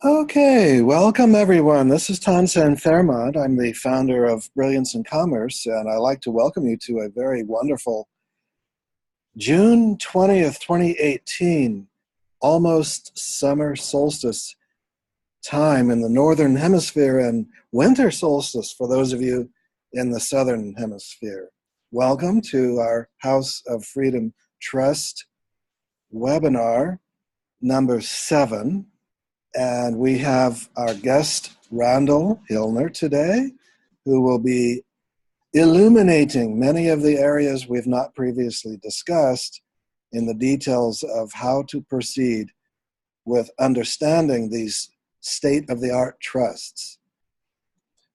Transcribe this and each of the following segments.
Okay, welcome everyone. This is Tansen Fairmont. I'm the founder of Brilliance in Commerce, and I'd like to welcome you to a very wonderful June 20th, 2018, almost summer solstice time in the Northern Hemisphere and winter solstice for those of you in the Southern Hemisphere. Welcome to our House of Freedom Trust webinar number 7. And we have our guest, Randall Hillner, today, who will be illuminating many of the areas we've not previously discussed in the details of how to proceed with understanding these state-of-the-art trusts.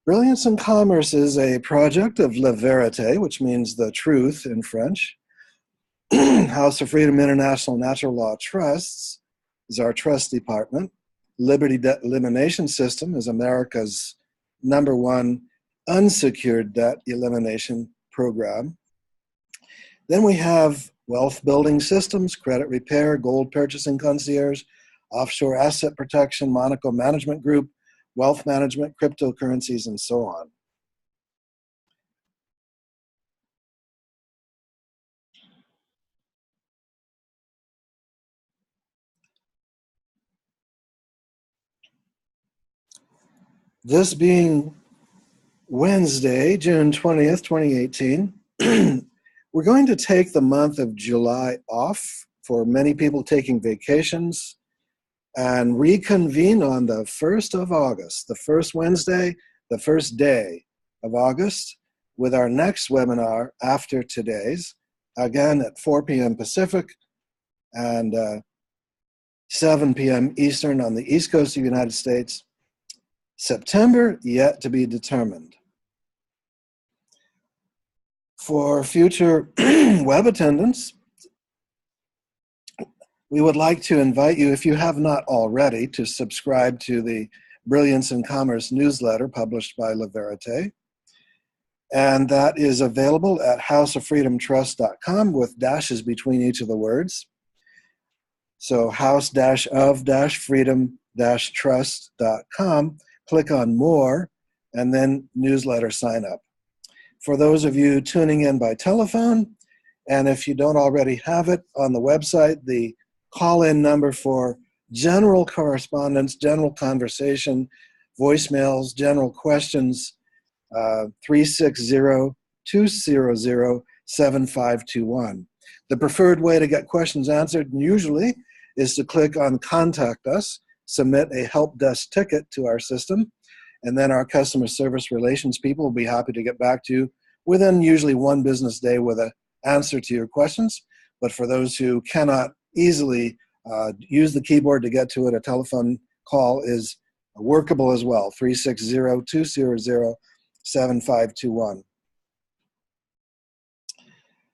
Brilliance in Commerce is a project of La Vérité, which means the truth in French. House of Freedom International Natural Law Trusts is our trust department. Liberty Debt Elimination System is America's #1 unsecured debt elimination program. Then we have Wealth Building Systems, Credit Repair, Gold Purchasing Concierge, Offshore Asset Protection, Monaco Management Group, Wealth Management, Cryptocurrencies, and so on. This being Wednesday, June 20th, 2018, we're going to take the month of July off for many people taking vacations and reconvene on the 1st of August, the first Wednesday, the first day of August, with our next webinar after today's, again at 4 p.m. Pacific and 7 p.m. Eastern on the East Coast of the United States. September, yet to be determined. For future web attendance, we would like to invite you, if you have not already, to subscribe to the Brilliance in Commerce newsletter published by La Vérité. And that is available at houseoffreedomtrust.com with dashes between each of the words. So house-of-freedom-trust.com, click on more, and then newsletter sign up. For those of you tuning in by telephone, and if you don't already have it on the website, the call-in number for general correspondence, general conversation, voicemails, general questions, 360-200-7521. The preferred way to get questions answered usually is to click on Contact Us, submit a help desk ticket to our system, and then our customer service relations people will be happy to get back to you within usually 1 business day with an answer to your questions. But for those who cannot easily use the keyboard to get to it, a telephone call is workable as well, 360-200-7521.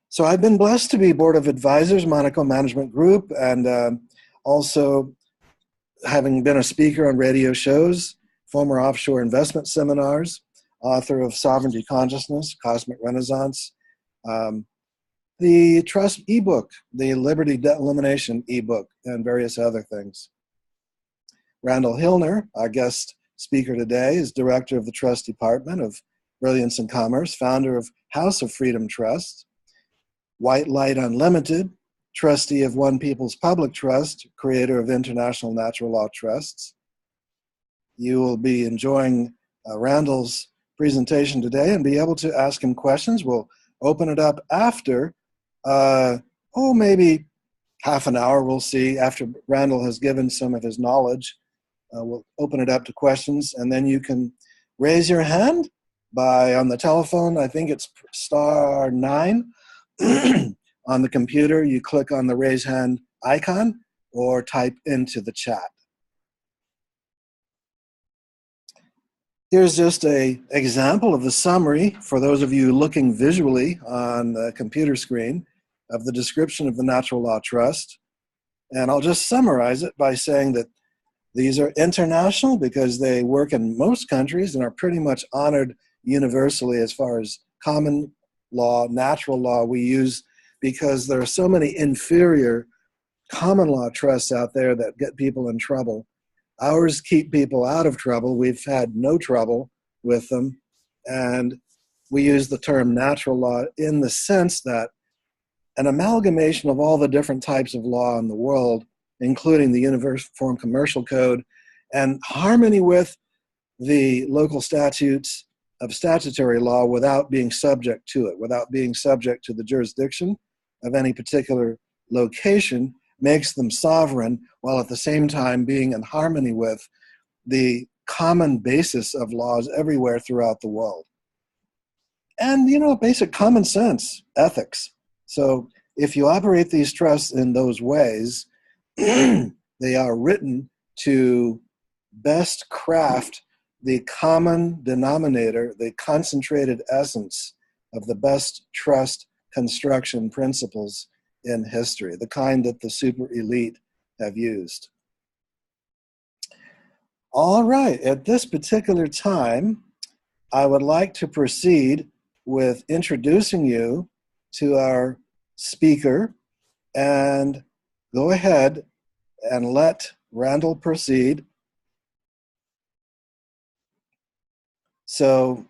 So I've been blessed to be Board of Advisors, Monaco Management Group, and also having been a speaker on radio shows, former offshore investment seminars, author of Sovereignty Consciousness, Cosmic Renaissance, the Trust ebook, the Liberty Debt Elimination ebook, and various other things. Randall Hillner, our guest speaker today, is Director of the Trust Department of Brilliance in Commerce, founder of House of Freedom Trust, White Light Unlimited, trustee of One People's Public Trust, creator of International Natural Law Trusts. You will be enjoying Randall's presentation today and be able to ask him questions. We'll open it up after, maybe half an hour, we'll see, after Randall has given some of his knowledge. We'll open it up to questions, and then you can raise your hand on the telephone. I think it's *9. On the computer, you click on the raise hand icon or type into the chat. Here's just an example of the summary for those of you looking visually on the computer screen of the description of the Natural Law Trust. And I'll just summarize it by saying that these are international because they work in most countries and are pretty much honored universally as far as common law, natural law we use, because there are so many inferior common law trusts out there that get people in trouble. Ours keep people out of trouble. We've had no trouble with them. And we use the term natural law in the sense that an amalgamation of all the different types of law in the world, including the Uniform Commercial Code, and harmony with the local statutes of statutory law without being subject to it, without being subject to the jurisdiction of any particular location, makes them sovereign, while at the same time being in harmony with the common basis of laws everywhere throughout the world. And, basic common sense, ethics. So if you operate these trusts in those ways, they are written to best craft the common denominator, the concentrated essence of the best trust construction principles in history, the kind that the super elite have used. All right, at this particular time, I would like to proceed with introducing you to our speaker, and go ahead and let Randall proceed. So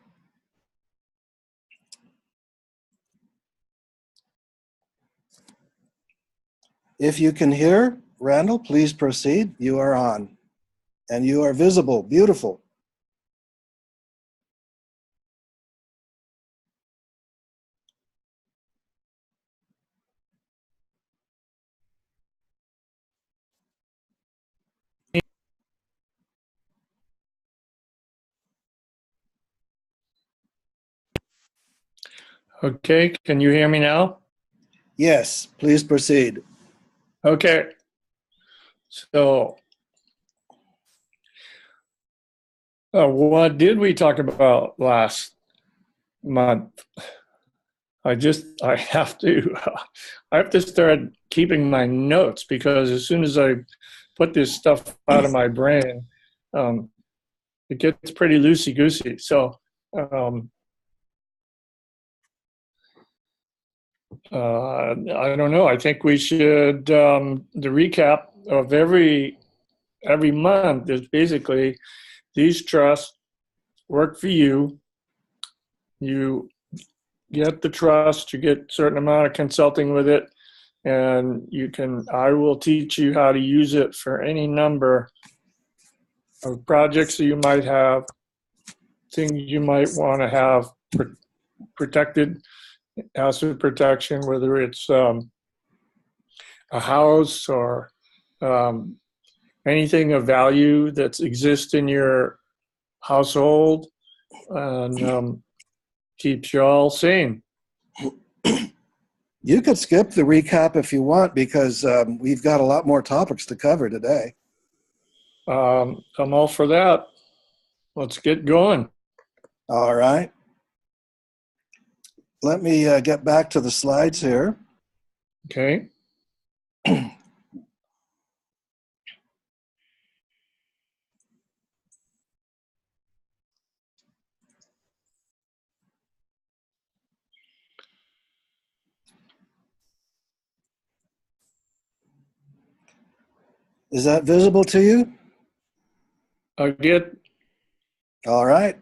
if you can hear, Randall, please proceed. You are on, and you are visible. Beautiful. Okay, can you hear me now? Yes, please proceed. Okay, so what did we talk about last month? I have to start keeping my notes, because as soon as I put this stuff out of my brain, it gets pretty loosey-goosey. So I don't know. I think we should, the recap of every month is basically these trusts work for you. You get the trust, you get a certain amount of consulting with it, and I will teach you how to use it for any number of projects that you might have, things you might want to have protected, asset protection, whether it's a house or anything of value that exists in your household, and keeps you all sane. You could skip the recap if you want, because we've got a lot more topics to cover today. I'm all for that. Let's get going. All right. Let me get back to the slides here. Okay. Is that visible to you? All right.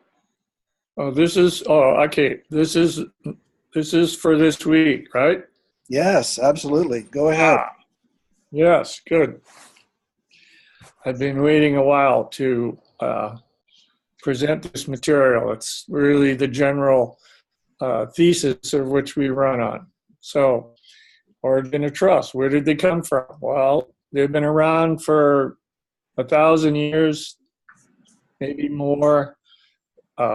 Okay. This is for this week, right? Yes, absolutely. Go ahead. Yes, good. I've been waiting a while to present this material. It's really the general thesis of which we run on. So, Origin of Trust, where did they come from? Well, they've been around for 1,000 years, maybe more.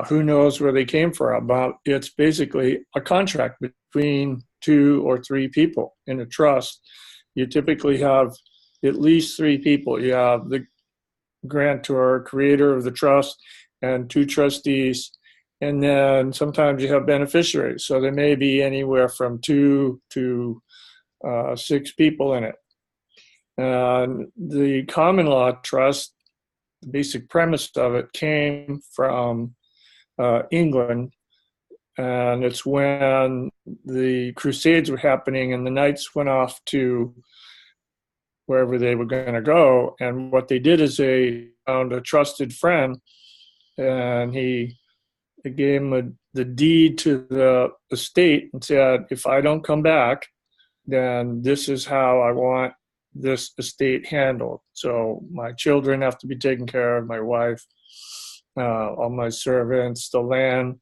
Who knows where they came from? But it's basically a contract between 2 or 3 people in a trust. You typically have at least 3 people. You have the grantor, creator of the trust, and 2 trustees. And then sometimes you have beneficiaries. So there may be anywhere from 2 to 6 people in it. And the common law trust, the basic premise of it came from England, and it's when the Crusades were happening and the knights went off to wherever they were going to go, and what they did is they found a trusted friend, and he gave him the deed to the estate and said, if I don't come back, then this is how I want this estate handled. So my children have to be taken care of, my wife, all my servants, the land,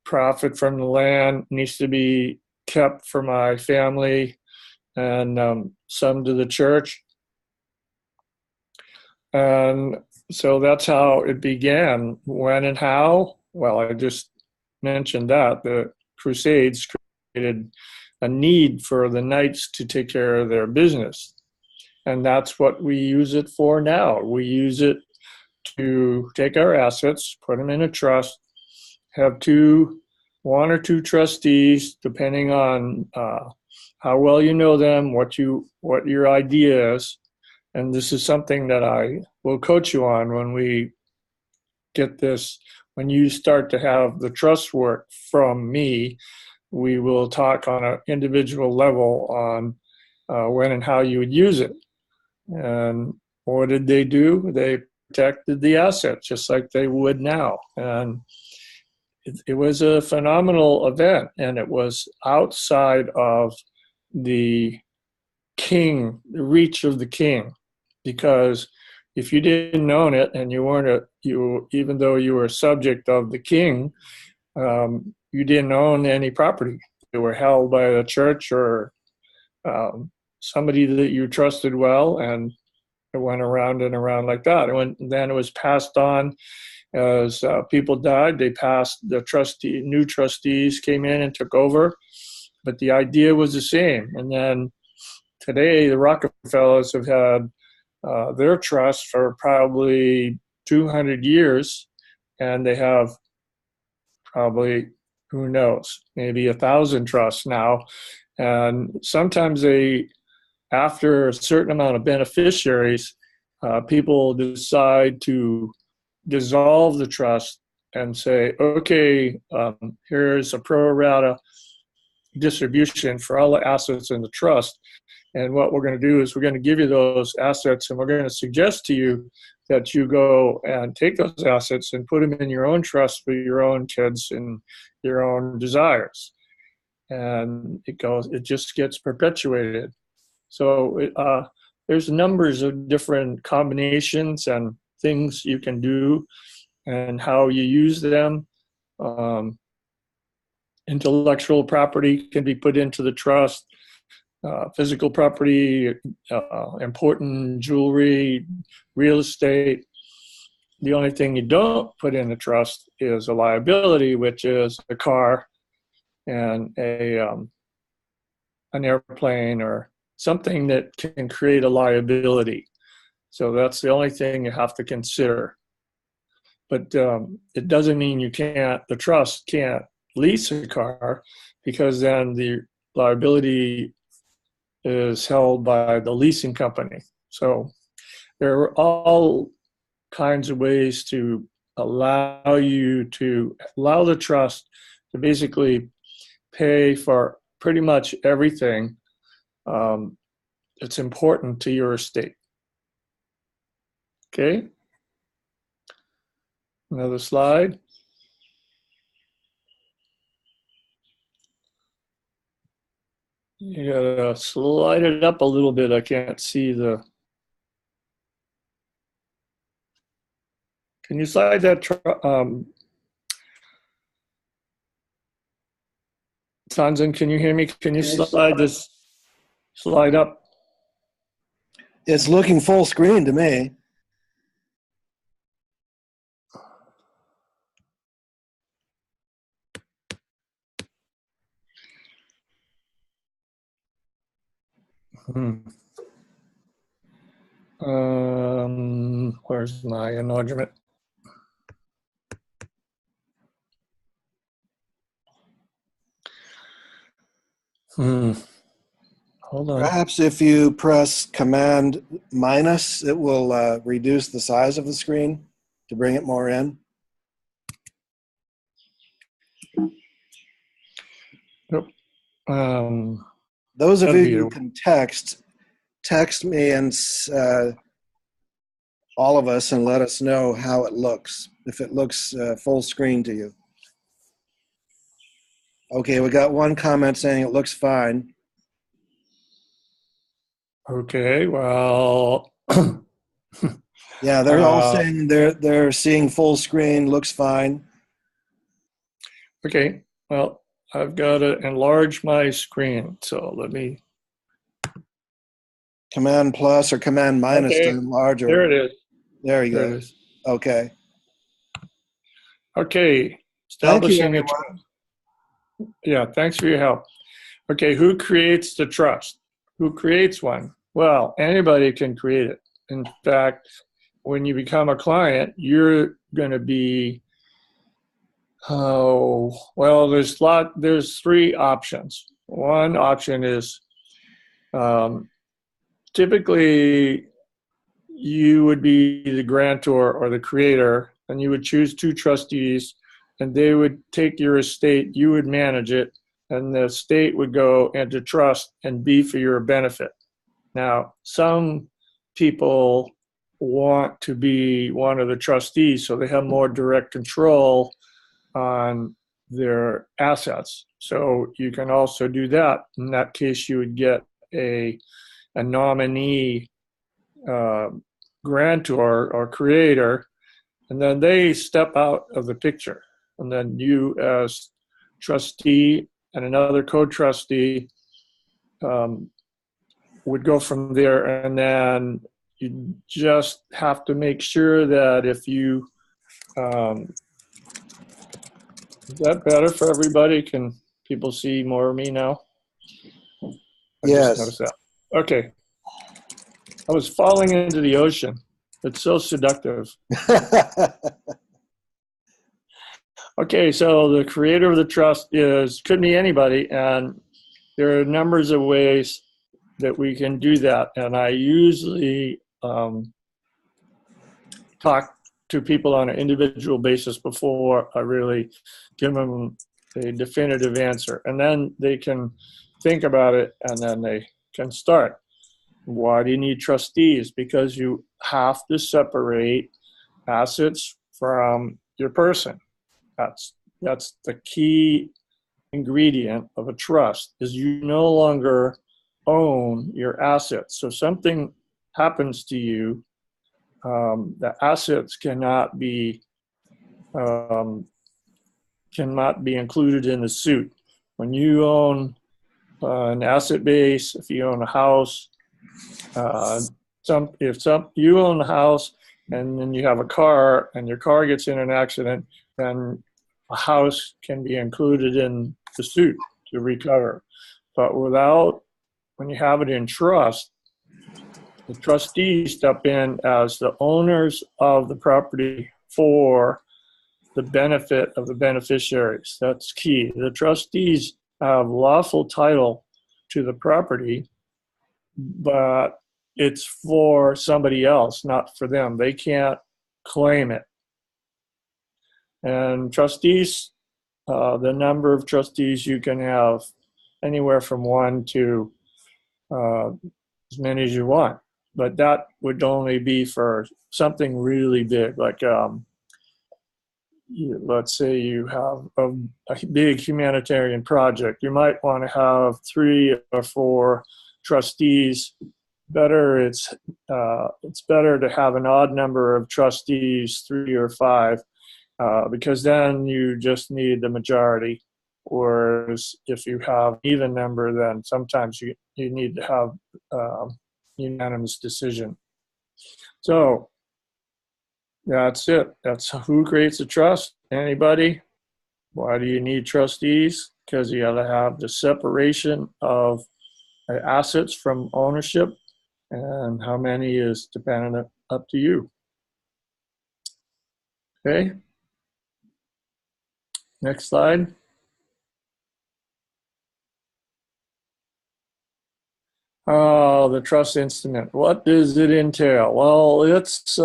profit from the land needs to be kept for my family, and some to the church. And so that's how it began. When and how? Well, I just mentioned that the Crusades created a need for the knights to take care of their business. And that's what we use it for now. We use it to take our assets, put them in a trust, have one or two trustees, depending on how well you know them, what your idea is. And this is something that I will coach you on when we get this. When you start to have the trust work from me, we will talk on an individual level on when and how you would use it. And what did they do? They protected the assets just like they would now. And it was a phenomenal event, and it was outside of the king, the reach of the king, because if you didn't own it and you weren't even though you were a subject of the king, you didn't own any property. They were held by the church or somebody that you trusted well, and it went around and around like that. Then it was passed on as people died. They passed new trustees came in and took over, but the idea was the same. And then today, the Rockefellers have had their trust for probably 200 years, and they have probably, who knows, maybe 1,000 trusts now. And sometimes after a certain amount of beneficiaries, people decide to dissolve the trust and say, okay, here's a pro rata distribution for all the assets in the trust. And what we're going to do is we're going to give you those assets, and we're going to suggest to you that you go and take those assets and put them in your own trust for your own kids and your own desires. And it just gets perpetuated. So there's numbers of different combinations and things you can do and how you use them. Intellectual property can be put into the trust. Physical property, important jewelry, real estate. The only thing you don't put in the trust is a liability, which is a car and an airplane or something that can create a liability. So that's the only thing you have to consider. But it doesn't mean the trust can't lease a car, because then the liability is held by the leasing company. So there are all kinds of ways to allow the trust to basically pay for pretty much everything that's important to your estate. Okay. Another slide. You gotta slide it up a little bit. I can't see can you slide that, Tanzan, can you hear me? Can you slide this slide up? It's looking full screen to me. Where's my enlargement? Hold on. Perhaps if you press Command minus, it will reduce the size of the screen to bring it more in. Nope. Those of you who can text me and all of us and let us know how it looks, if it looks full screen to you. Okay, we got one comment saying it looks fine. Okay, well, Yeah, they're all saying they're seeing full screen, looks fine. okay, well, I've got to enlarge my screen, so let me. Command plus or command minus to Okay, enlarge. there it is. There you There go. it is. Okay. Okay, Thank you, establishing a everyone. trust. Yeah, thanks for your help. Okay, who creates the trust? Who creates one? Well, anybody can create it. In fact, when you become a client, you're going to be, oh, well, there's three options. One option is typically you would be the grantor or the creator, and you would choose two trustees, and they would take your estate, you would manage it, and the estate would go into trust and be for your benefit. Now, some people want to be one of the trustees so they have more direct control on their assets. So you can also do that. In that case, you would get a nominee grantor or creator, and then they step out of the picture. And then you as trustee and another co-trustee would go from there. And then you just have to make sure that if you, is that better for everybody? Can people see more of me now? I just Yes. noticed that. Okay. I was falling into the ocean. It's so seductive. Okay, so the creator of the trust could be anybody, and there are numbers of ways that we can do that. And I usually talk to people on an individual basis before I really give them a definitive answer. And then they can think about it, and then they can start. Why do you need trustees? Because you have to separate assets from your person. That's the key ingredient of a trust, is you no longer own your assets. So if something happens to you, the assets cannot be included in the suit. When you own an asset base, if you own a house, you own the house and then you have a car and your car gets in an accident, then a house can be included in the suit to recover. But when you have it in trust, the trustees step in as the owners of the property for the benefit of the beneficiaries. That's key. The trustees have lawful title to the property, but it's for somebody else, not for them. They can't claim it. And trustees, the number of trustees, you can have anywhere from one to as many as you want. But that would only be for something really big, like let's say you have a big humanitarian project. You might want to have 3 or 4 trustees. It's better to have an odd number of trustees, 3 or 5, because then you just need the majority. Whereas if you have an even number, then sometimes you need to have unanimous decision. So that's it. That's who creates a trust. Anybody? Why do you need trustees? Because you got to have the separation of assets from ownership, and how many is dependent up to you. Okay. Next slide. Oh, the trust instrument. What does it entail? Well, it's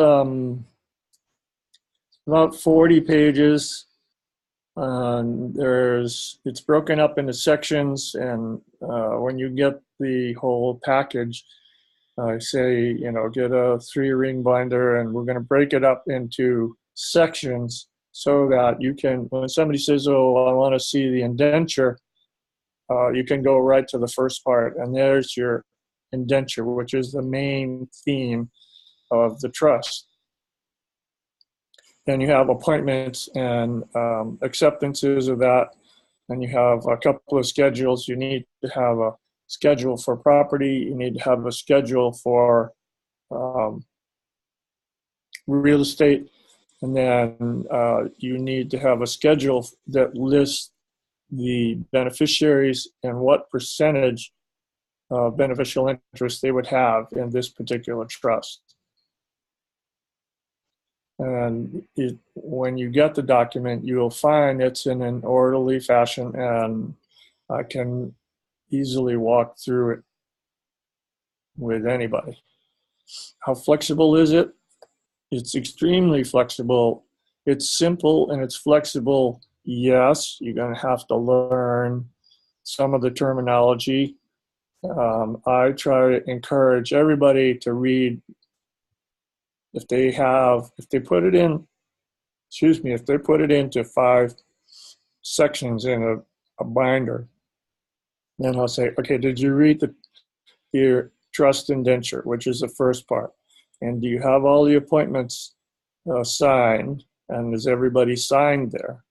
about 40 pages. It's broken up into sections, and when you get the whole package, I say, you know, get a 3-ring binder, and we're going to break it up into sections so that you can, when somebody says, oh, I want to see the indenture, you can go right to the first part, and there's your indenture, which is the main theme of the trust. Then you have appointments and acceptances of that. And you have a couple of schedules. You need to have a schedule for property. You need to have a schedule for real estate. And then you need to have a schedule that lists the beneficiaries and what percentage of beneficial interest they would have in this particular trust. And when you get the document, you will find it's in an orderly fashion, and I can easily walk through it with anybody. How flexible is it? It's extremely flexible. It's simple and it's flexible. Yes, you're going to have to learn some of the terminology. I try to encourage everybody to read. If they put it into 5 sections in a binder, then I'll say, okay, did you read your trust indenture, which is the first part? And do you have all the appointments signed? And is everybody signed there?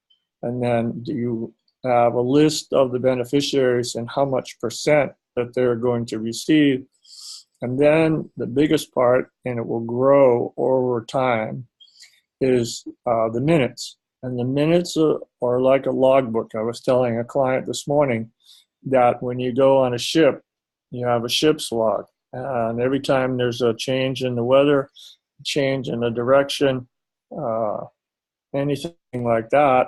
And then do you have a list of the beneficiaries and how much percent that they're going to receive? And then the biggest part, and it will grow over time, is the minutes. And the minutes are like a logbook. I was telling a client this morning that when you go on a ship, you have a ship's log. And every time there's a change in the weather, change in the direction, anything like that,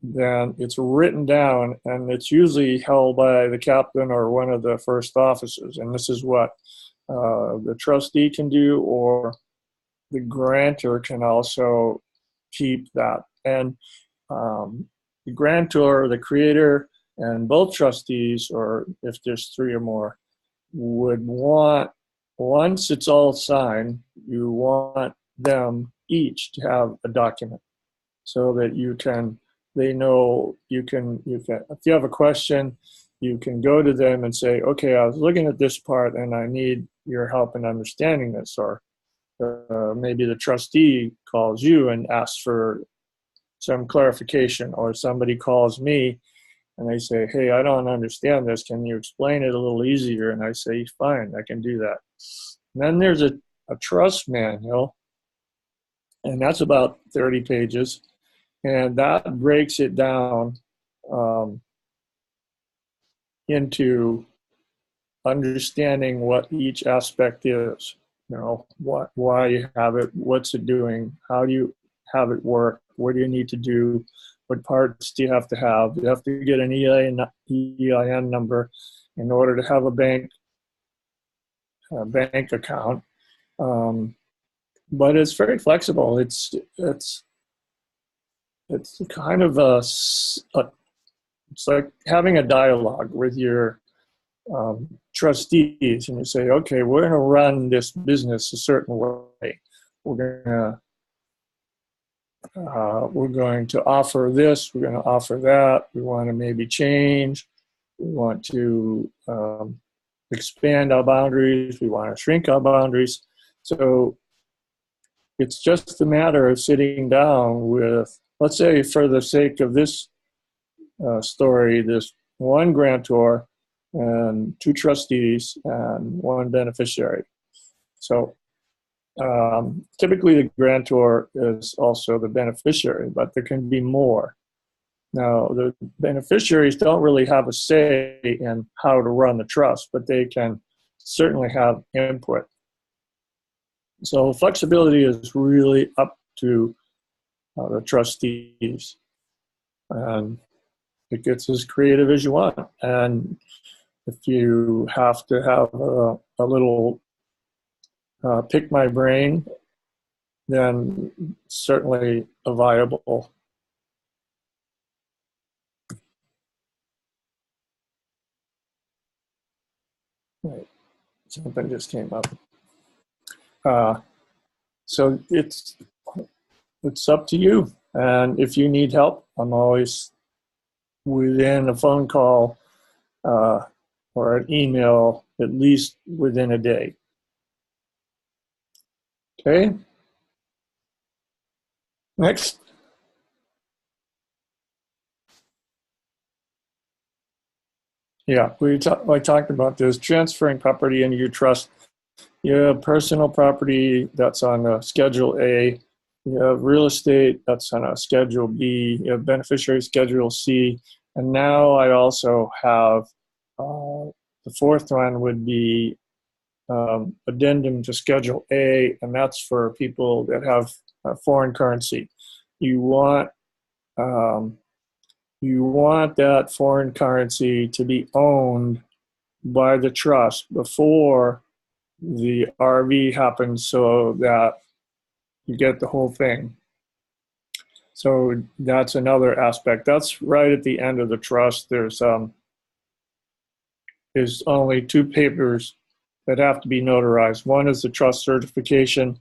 then it's written down, and it's usually held by the captain or one of the first officers. And this is what the trustee can do, or the grantor can also keep that. And the grantor, the creator, and both trustees, or if there's 3 or more, would want, once it's all signed, you want them each to have a document so that they know you can, if you have a question, you can go to them and say, okay, I was looking at this part and I need your help in understanding this. Or maybe the trustee calls you and asks for some clarification, or somebody calls me and they say, hey, I don't understand this. Can you explain it a little easier? And I say, fine, I can do that. And then there's a trust manual, and that's about 30 pages. And that breaks it down into understanding what each aspect is. You know, why you have it, what's it doing, how do you have it work, what do you need to do, what parts do you have to have? You have to get an EIN number in order to have a bank account. But it's very flexible. It's kind of it's like having a dialogue with your trustees, and you say, okay, we're going to run this business a certain way. We're going to offer this. We're going to offer that. We want to maybe change. We want to expand our boundaries. We want to shrink our boundaries. So it's just a matter of sitting down with, let's say, for the sake of this story, this one grantor and 2 trustees and 1 beneficiary. So typically the grantor is also the beneficiary, but there can be more. Now, the beneficiaries don't really have a say in how to run the trust, but they can certainly have input. So flexibility is really up to the trustees. And it gets as creative as you want. And if you have to have a little pick my brain, then certainly a viable. Right. Something just came up. So it's up to you. And if you need help, I'm always within a phone call or an email, at least within a day. Okay. Next. Yeah, I talked about this, transferring property into your trust. You have personal property that's on a Schedule A. You have real estate that's on a Schedule B. You have beneficiary Schedule C. And now I also have the fourth one would be addendum to Schedule A, and that's for people that have foreign currency. You want that foreign currency to be owned by the trust before the RV happens, so that you get the whole thing. So that's another aspect. That's right at the end of the trust. There's only two papers that have to be notarized. One is the trust certification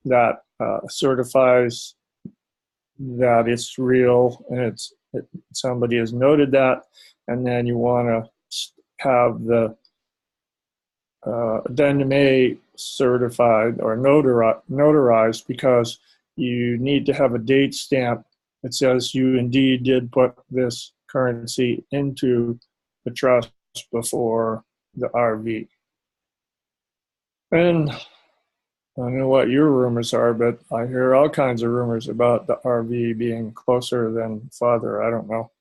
that certifies that it's real and somebody has noted that, and then you want to have the Addendum A certified or notarized, because you need to have a date stamp that says you indeed did put this currency into the trust before the RV. And I don't know what your rumors are, but I hear all kinds of rumors about the RV being closer than father. I don't know.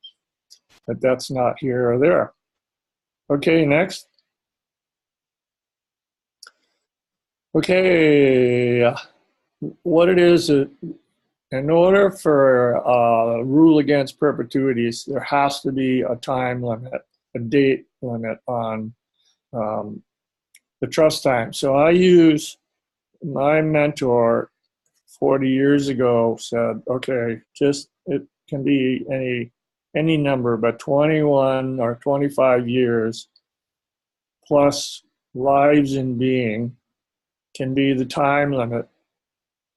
But that's not here or there. Okay, next. Okay, what it is, in order for a rule against perpetuities, there has to be a time limit, a date limit on the trust time. So I use my mentor 40 years ago said, okay, it can be any number, but 21 or 25 years plus lives in being can be the time limit.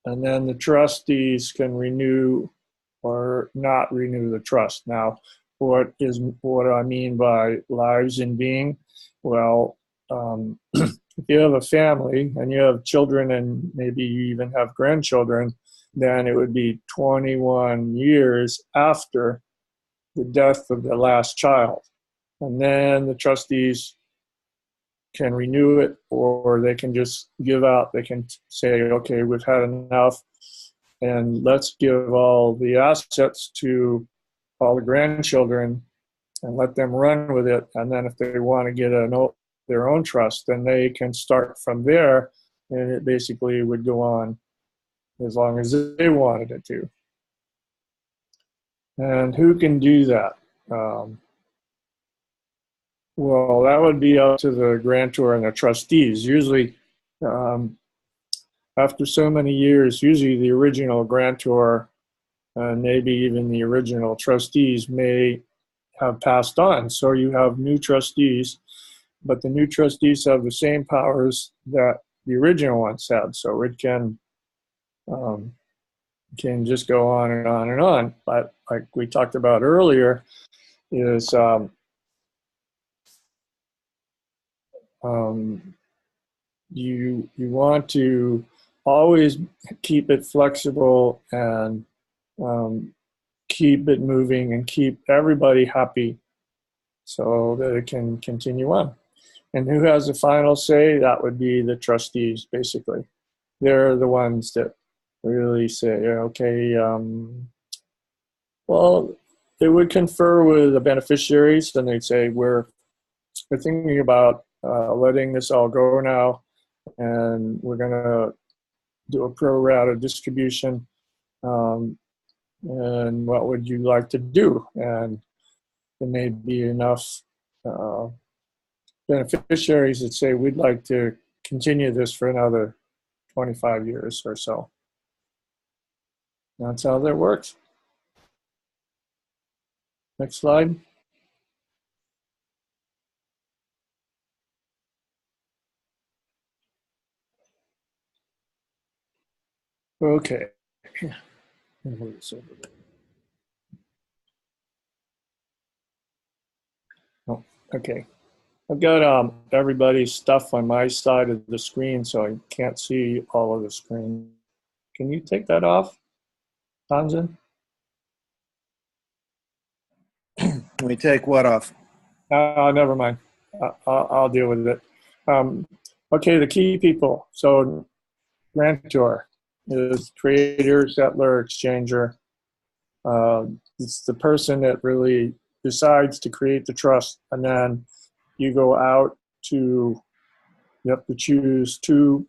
And then the trustees can renew or not renew the trust. Now, what I mean by lives in being? Well, if you have a family and you have children and maybe you even have grandchildren, then it would be 21 years after the death of the last child. And then the trustees can renew it, or they can just give out. They can say, okay, we've had enough, and let's give all the assets to all the grandchildren and let them run with it. And then if they want to get their own trust, then they can start from there, and it basically would go on as long as they wanted it to. And who can do that? Well, that would be up to the grantor and the trustees. Usually, after so many years, usually the original grantor and maybe even the original trustees may have passed on. So you have new trustees, but the new trustees have the same powers that the original ones had. So it can just go on and on and on. But like we talked about earlier, is you want to always keep it flexible and keep it moving and keep everybody happy so that it can continue on. And who has the final say? That would be the trustees, basically. They're the ones that really say, okay, well, they would confer with the beneficiaries, and they'd say, we're thinking about letting this all go now, and we're going to do a pro rata distribution. And what would you like to do? And there may be enough beneficiaries that say, we'd like to continue this for another 25 years or so. That's how that works. Next slide. Okay. Move this over there. Oh, okay. I've got everybody's stuff on my side of the screen, so I can't see all of the screen. Can you take that off, Tanzan? We take what off? Never mind. I'll deal with it. Okay, the key people. So grantor is creator, settler, exchanger. It's the person that really decides to create the trust, and then you go out to, you have to choose two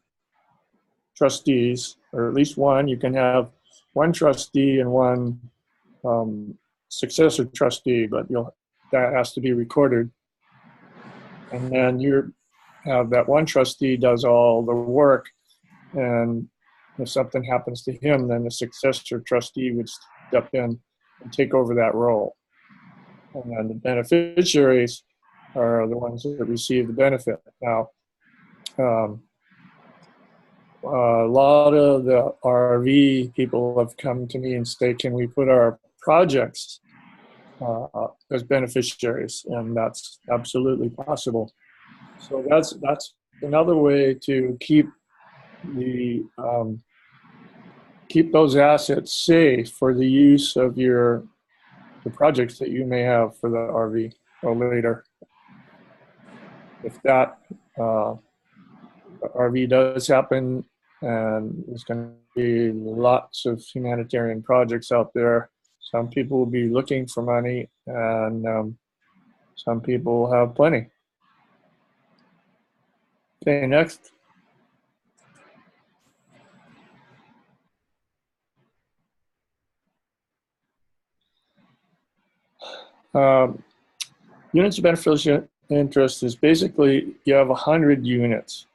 trustees, or at least one. You can have one trustee and one successor trustee, but that has to be recorded. And then you have that one trustee does all the work, and if something happens to him, then the successor trustee would step in and take over that role. And then the beneficiaries are the ones that receive the benefit. Now, a lot of the RV people have come to me and say, can we put our projects as beneficiaries? And that's absolutely possible. So that's another way to keep those assets safe for the use of the projects that you may have for the RV or later. If that RV does happen, and there's going to be lots of humanitarian projects out there, some people will be looking for money, and some people will have plenty. Okay, next. Units of beneficial interest is basically you have 100 units.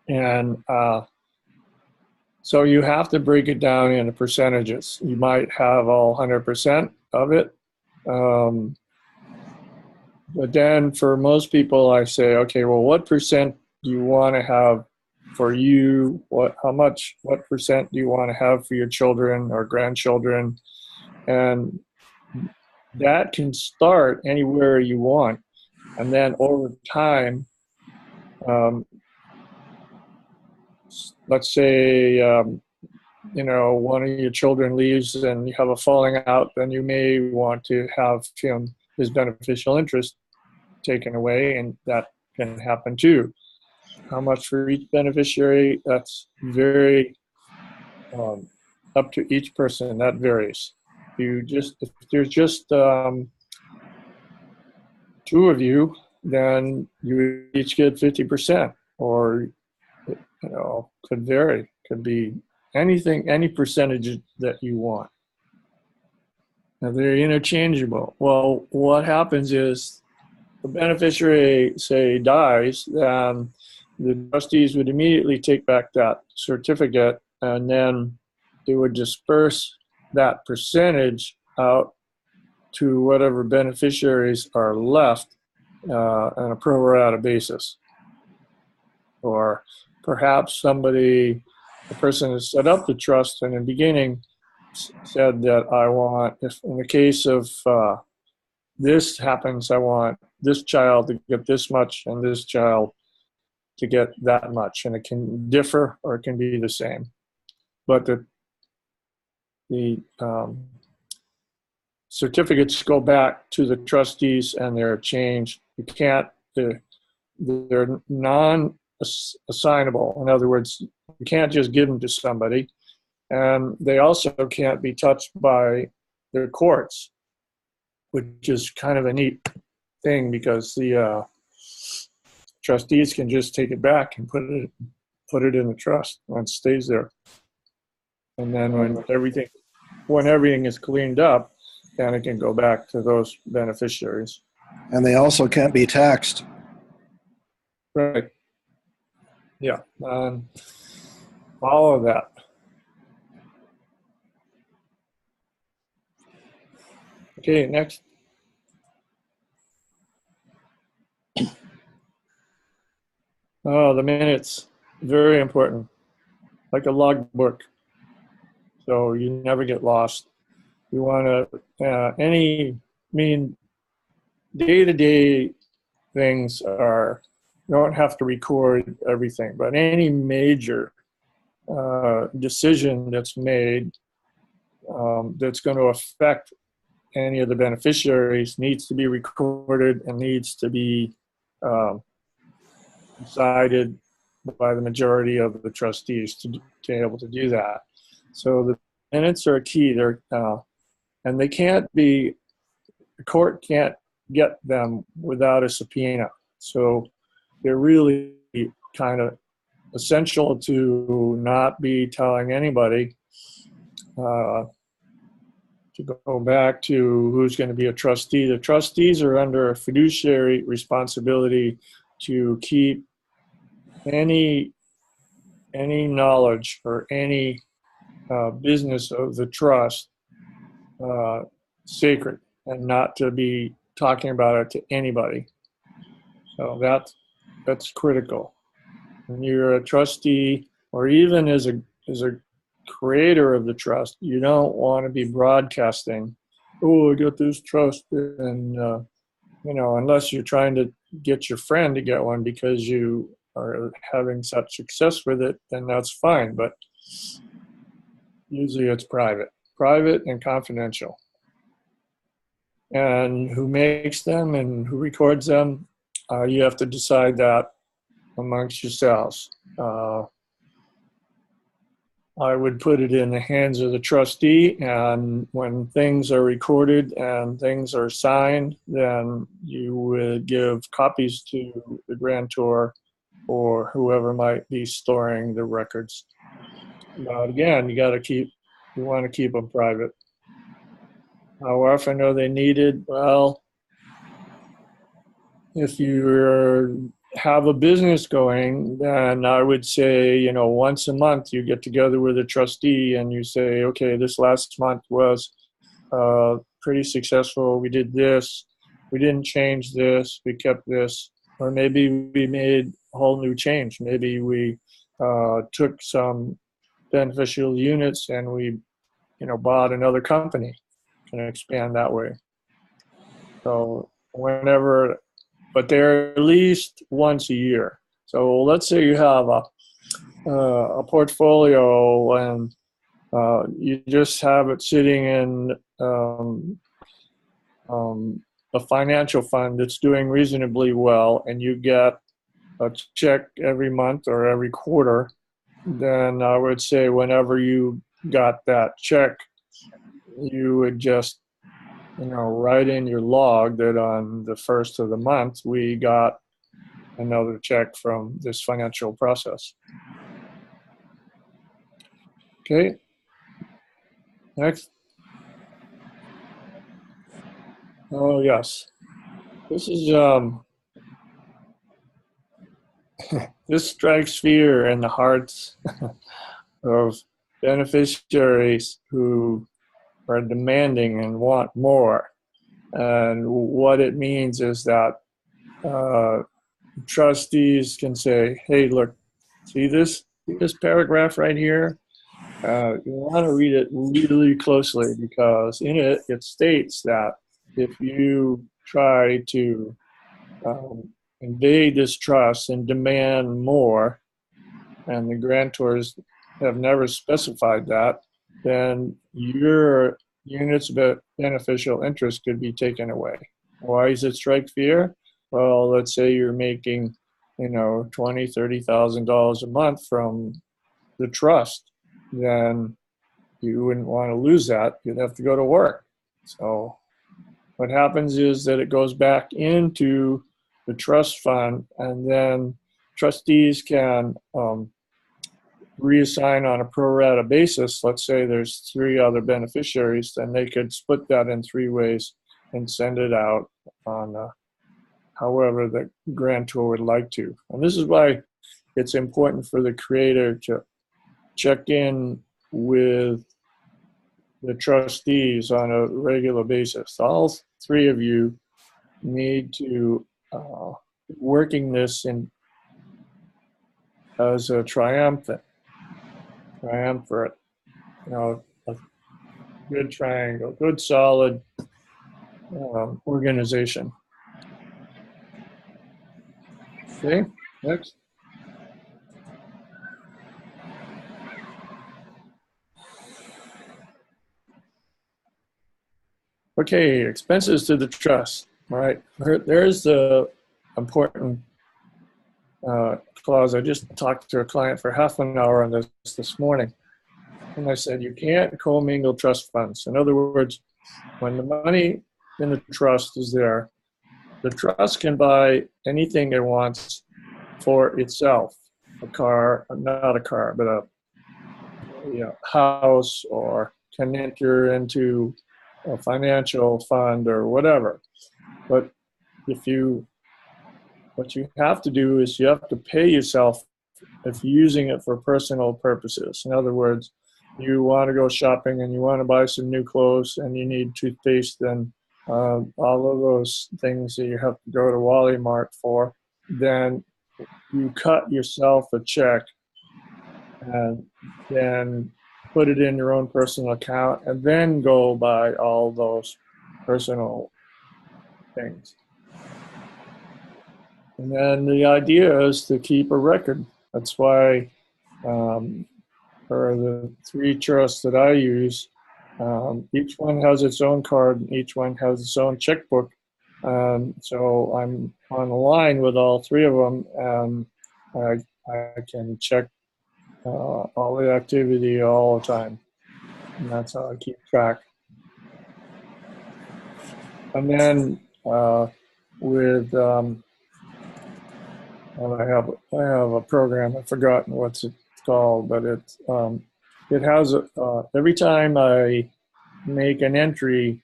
And so you have to break it down into percentages. You might have all 100% of it. But then for most people, I say, okay, well, what percent do you want to have for you? What percent do you want to have for your children or grandchildren? And that can start anywhere you want. And then over time, let's say, one of your children leaves and you have a falling out, then you may want to have his beneficial interest taken away, and that can happen too. How much for each beneficiary? That's very up to each person. That varies. If there's just two of you, then you each get 50%, or could vary. Could be anything, any percentage that you want. Now they're interchangeable. Well, what happens is the beneficiary, say, dies, then the trustees would immediately take back that certificate, and then they would disperse that percentage out to whatever beneficiaries are left on a pro rata basis. Or perhaps the person has set up the trust and in the beginning said that I want, if in the case of this happens, I want this child to get this much and this child to get that much. And it can differ or it can be the same. But the certificates go back to the trustees and they're changed. They're non-assignable. In other words, you can't just give them to somebody. And they also can't be touched by the courts, which is kind of a neat thing because the trustees can just take it back and put it in the trust and it stays there. And then when everything is cleaned up, then it can go back to those beneficiaries. And they also can't be taxed. Right. Yeah. All of that. Okay, next. Oh, the minutes. Very important. Like a logbook. so you never get lost. You want to, day-to-day things are, you don't have to record everything, but any major decision that's made that's going to affect any of the beneficiaries needs to be recorded and needs to be decided by the majority of the trustees to be able to do that. So the minutes are key. And they can't be, the court can't get them without a subpoena. So they're really kind of essential to not be telling anybody. To go back to who's going to be a trustee, the trustees are under a fiduciary responsibility to keep any knowledge or any business of the trust sacred and not to be talking about it to anybody. So that's critical. When you're a trustee, or even as a creator of the trust, you don't want to be broadcasting, oh, I got this trust, and unless you're trying to get your friend to get one because you are having such success with it, then that's fine. But usually it's private and confidential. And who makes them and who records them, you have to decide that amongst yourselves. I would put it in the hands of the trustee, and when things are recorded and things are signed, then you would give copies to the grantor or whoever might be storing the records. But again, you want to keep them private. How often are they needed? Well, if you have a business going, then I would say, once a month you get together with a trustee and you say, okay, this last month was pretty successful. We did this. We didn't change this. We kept this. Or maybe we made a whole new change. Maybe we took some beneficial units and we, bought another company and expand that way. So but they're at least once a year. So let's say you have a portfolio and you just have it sitting in a financial fund that's doing reasonably well, and you get a check every month or every quarter, then I would say whenever you got that check, you would just write in your log that on the first of the month, we got another check from this financial process. Okay. Next. Oh, yes. This is, this strikes fear in the hearts of beneficiaries who are demanding and want more. And what it means is that trustees can say, hey, look, see this paragraph right here? You want to read it really closely, because in it states that if you try to invade this trust and demand more, and the grantors have never specified that, then your units of beneficial interest could be taken away. Why does it strike fear? Well, let's say you're making, $20,000, $30,000 a month from the trust, then you wouldn't want to lose that. You'd have to go to work. So what happens is that it goes back into the trust fund, and then trustees can reassign on a pro rata basis. Let's say there's 3 other beneficiaries, then they could split that in 3 ways and send it out on however the grantor would like to. And this is why it's important for the creator to check in with the trustees on a regular basis. All 3 of you need to working this in as a triumvirate. a good triangle, good solid organization. Okay, next. Okay, expenses to the trust. All right, there's the important clause. I just talked to a client for half an hour on this morning. And I said, you can't commingle trust funds. In other words, when the money in the trust is there, the trust can buy anything it wants for itself. A car, not a car, but a house, or can enter into a financial fund or whatever. But what you have to do is you have to pay yourself if you're using it for personal purposes. In other words, you want to go shopping and you want to buy some new clothes and you need toothpaste and all of those things that you have to go to Wally Mart for, then you cut yourself a check and then put it in your own personal account and then go buy all those personal things. And then the idea is to keep a record. That's why for the 3 trusts that I use, each one has its own card and each one has its own checkbook. So I'm on the line with all 3 of them, and I can check all the activity all the time. And that's how I keep track. And then with I have a program. I've forgotten what it's called, but it has every time I make an entry,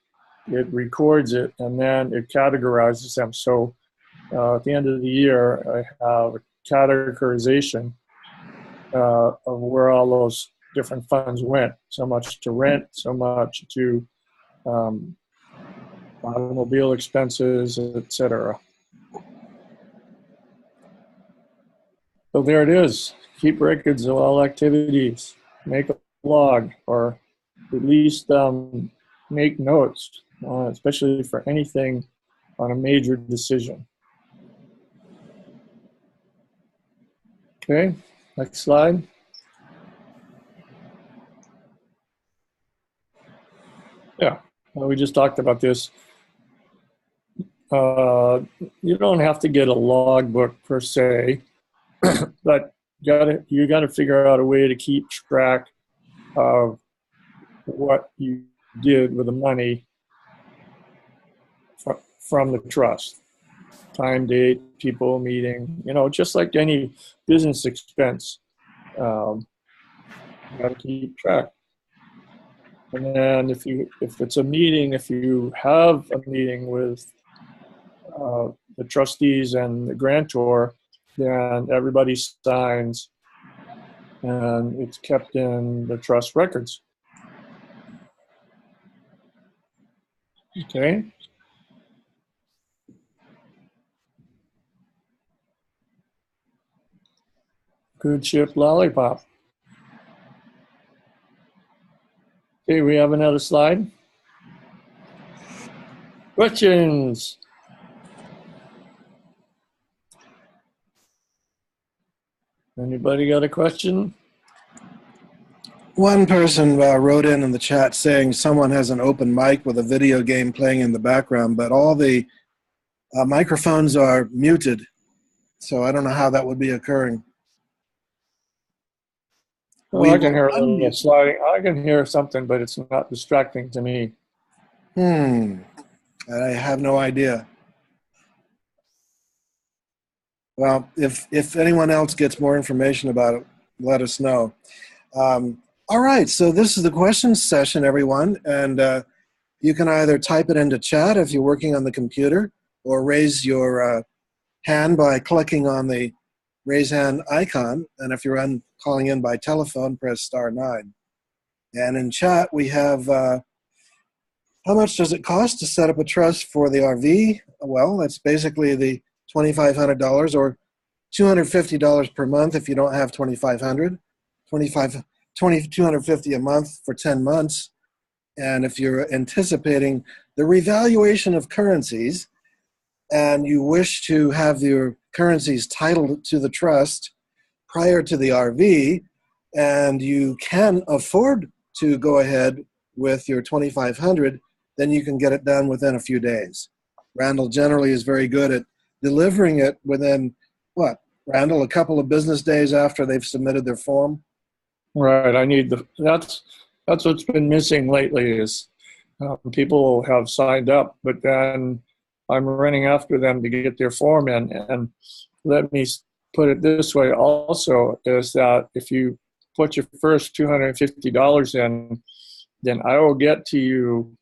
it records it and then it categorizes them. So at the end of the year, I have a categorization of where all those different funds went. So much to rent, so much to automobile expenses, etc. So there it is. Keep records of all activities. Make a log, or at least make notes, especially for anything on a major decision. Okay, next slide. Yeah, well, we just talked about this. You don't have to get a logbook per se, but you gotta figure out a way to keep track of what you did with the money from the trust. Time, date, people, meeting, just like any business expense. You gotta keep track. And then if it's a meeting, if you have a meeting with the trustees and the grantor, then everybody signs and it's kept in the trust records. Okay. Good ship lollipop. Okay, we have another slide. Questions? Anybody got a question? One person wrote in the chat saying someone has an open mic with a video game playing in the background, but all the microphones are muted. So I don't know how that would be occurring. Well, I can hear a little sliding. I can hear something, but it's not distracting to me. I have no idea. Well, if anyone else gets more information about it, let us know. All right, so this is the questions session, everyone, and you can either type it into chat if you're working on the computer, or raise your hand by clicking on the raise hand icon, and if you're calling in by telephone, press *9. And in chat, we have, how much does it cost to set up a trust for the RV? Well, that's basically the $2,500 or $250 per month if you don't have $2,500. $2,250 a month for 10 months. And if you're anticipating the revaluation of currencies and you wish to have your currencies titled to the trust prior to the RV, and you can afford to go ahead with your 2,500, then you can get it done within a few days. Randall generally is very good at delivering it within, what, Randall, a couple of business days after they've submitted their form? Right. That's what's been missing lately is people have signed up, but then I'm running after them to get their form in. And let me put it this way also, is that if you put your first $250 in, then I will get to you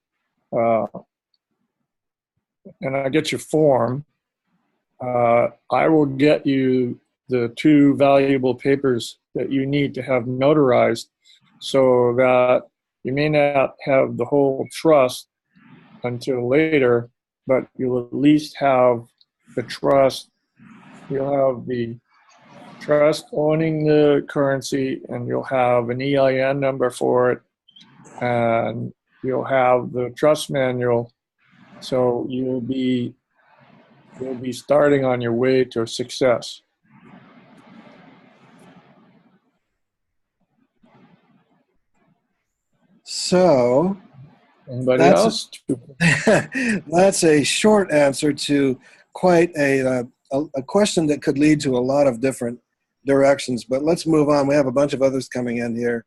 and I get your form. I will get you the two valuable papers that you need to have notarized so that you may not have the whole trust until later, but you'll at least have the trust. You'll have the trust owning the currency, and you'll have an EIN number for it, and you'll have the trust manual. So you'll be starting on your way to success. So Anybody else? that's a short answer to quite a question that could lead to a lot of different directions. But let's move on. We have a bunch of others coming in here.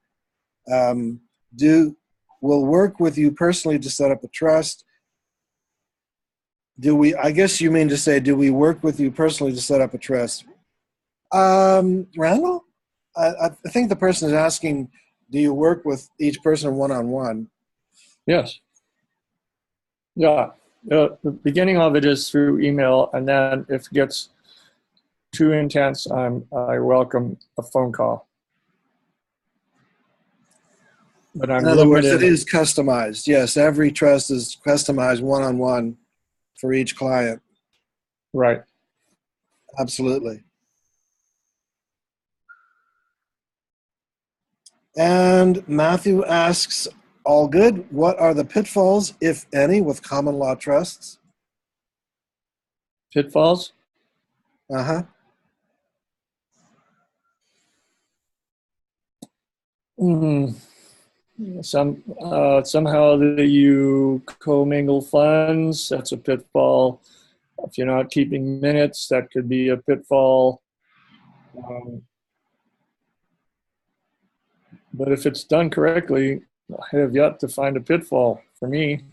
We'll work with you personally to set up a trust. I guess you mean to say, do we work with you personally to set up a trust? Randall? I think the person is asking, do you work with each person one-on-one? Yes. Yeah. The beginning of it is through email, and then if it gets too intense, I welcome a phone call. But I'm in other words, limited. it is customized. Yes, every trust is customized one-on-one for each client. Right. Absolutely. And Matthew asks, all good. What are the pitfalls, if any, with common law trusts? Pitfalls? Uh-huh. Somehow you commingle funds. That's a pitfall. If you're not keeping minutes, that could be a pitfall. But if it's done correctly, I have yet to find a pitfall for me.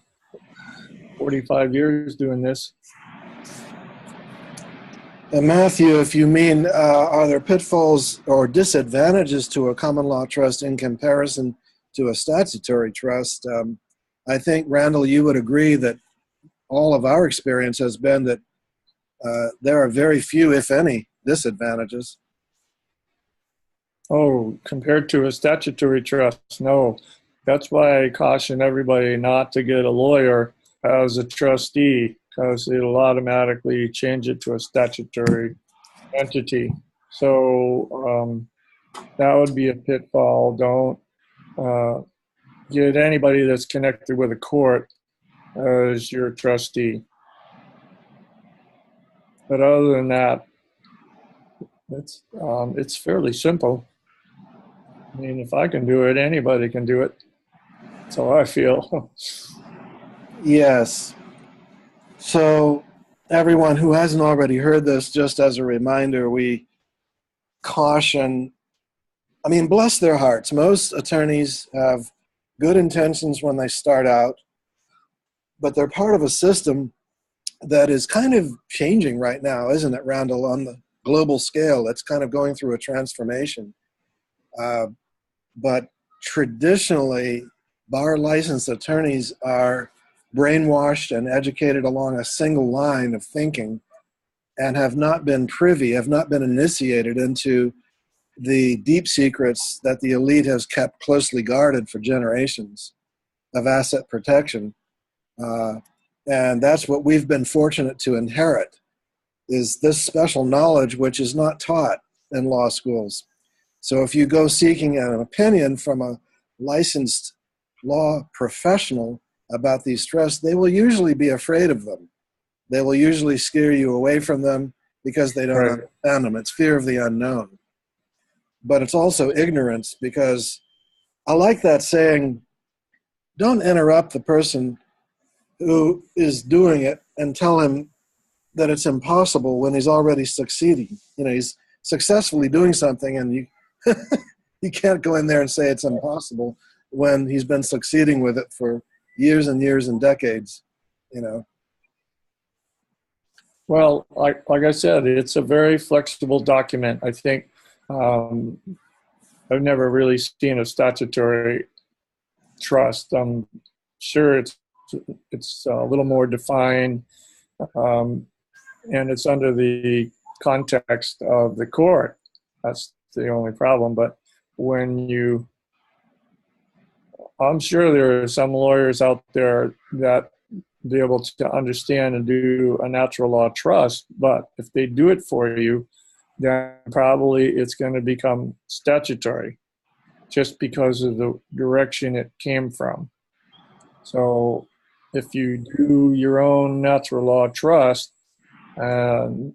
45 years doing this. And Matthew, if you mean, are there pitfalls or disadvantages to a common law trust in comparison to a statutory trust? I think, Randall, you would agree that all of our experience has been that there are very few, if any, disadvantages. Oh, compared to a statutory trust, no. That's why I caution everybody not to get a lawyer as a trustee, because it'll automatically change it to a statutory entity. So that would be a pitfall. Don't get anybody that's connected with a court as your trustee. But other than that, it's fairly simple. I mean, if I can do it, anybody can do it. That's how I feel. Yes. So everyone who hasn't already heard this, just as a reminder, we caution, bless their hearts. Most attorneys have good intentions when they start out, but they're part of a system that is kind of changing right now, isn't it, Randall, on the global scale? It's kind of going through a transformation. But traditionally, bar licensed attorneys are brainwashed and educated along a single line of thinking and have not been initiated into the deep secrets that the elite has kept closely guarded for generations of asset protection. And that's what we've been fortunate to inherit, is this special knowledge which is not taught in law schools. So if you go seeking an opinion from a licensed law professional about these trusts, they will usually be afraid of them. They will usually scare you away from them because they don't Right. understand them. It's fear of the unknown. But it's also ignorance, because I like that saying, don't interrupt the person who is doing it and tell him that it's impossible when he's already succeeding. You know, he's successfully doing something, and you you can't go in there and say it's impossible when he's been succeeding with it for years and years and decades, you know. Well, like I said, it's a very flexible document. I think I've never really seen a statutory trust. I'm sure it's a little more defined, and it's under the context of the court. That's the only problem. But I'm sure there are some lawyers out there that be able to understand and do a natural law trust, but if they do it for you, then probably it's going to become statutory just because of the direction it came from. So if you do your own natural law trust and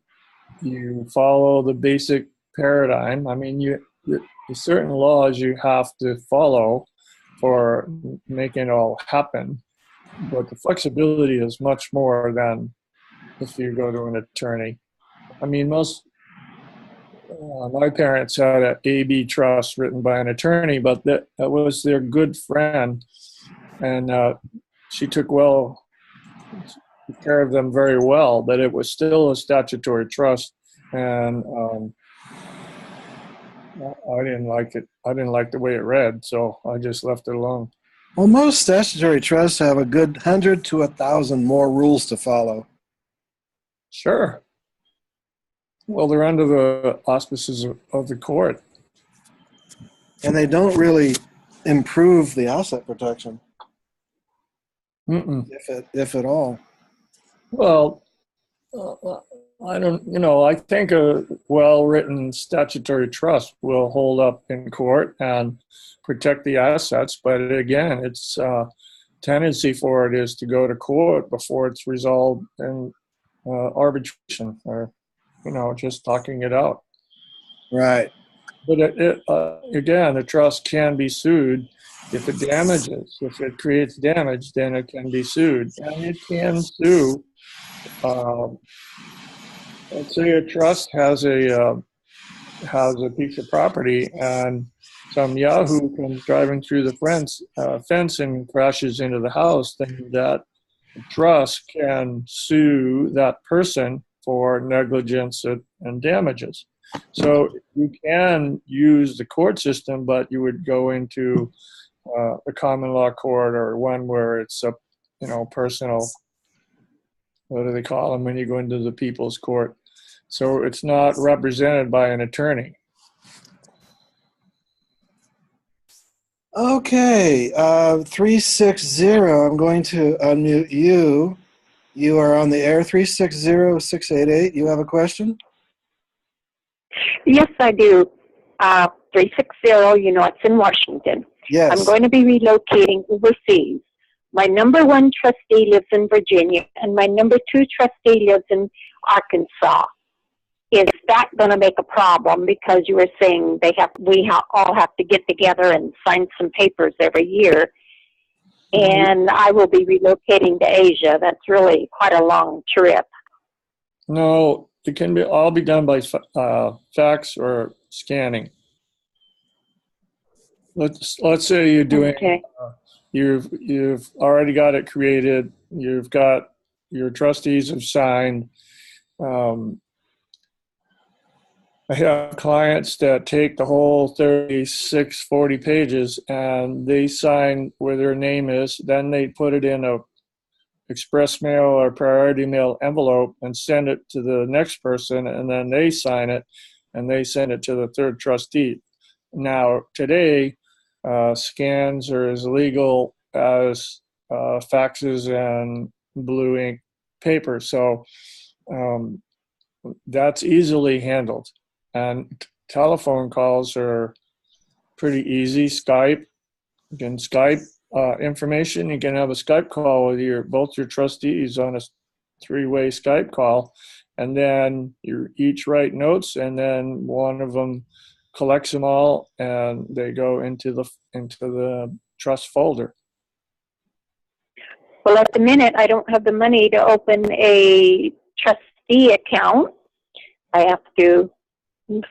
you follow the basic paradigm, I mean, there's certain laws you have to follow for making it all happen. But the flexibility is much more than if you go to an attorney. I mean, my parents had an AB trust written by an attorney, but that was their good friend, and she took care of them very well. But it was still a statutory trust, and I didn't like it. I didn't like the way it read, so I just left it alone. Well, most statutory trusts have a good 100 to 1,000 more rules to follow. Sure. Well, they're under the auspices of the court. And they don't really improve the asset protection, if at all. Well, I think a well-written statutory trust will hold up in court and protect the assets. But again, its tendency for it is to go to court before it's resolved in arbitration or, just talking it out. Right. But again, the trust can be sued if it damages. If it creates damage, then it can be sued. And it can sue. Let's say a trust has a piece of property, and some yahoo comes driving through the fence and crashes into the house. Then that trust can sue that person for negligence and damages. So you can use the court system, but you would go into a common law court or one where it's a personal. What do they call them when you go into the people's court? So it's not represented by an attorney. Okay, 360, I'm going to unmute you. You are on the air, 360-688. You have a question? Yes, I do. 360, it's in Washington. Yes. I'm going to be relocating overseas. My number one trustee lives in Virginia, and my number two trustee lives in Arkansas. Is that going to make a problem? Because you were saying we all have to get together and sign some papers every year. And I will be relocating to Asia. That's really quite a long trip. No, it can all be done by fax or scanning. Let's say you're doing. Okay. You've already got it created. You've got your trustees have signed. I have clients that take the whole 36, 40 pages and they sign where their name is. Then they put it in a express mail or priority mail envelope and send it to the next person, and then they sign it and they send it to the third trustee. Now, today, scans are as legal as faxes and blue ink paper. So that's easily handled. And telephone calls are pretty easy. Skype, you can Skype information. You can have a Skype call with both your trustees on a three-way Skype call, and then you each write notes, and then one of them collects them all, and they go into the trust folder. Well, at the minute, I don't have the money to open a trustee account. I have to.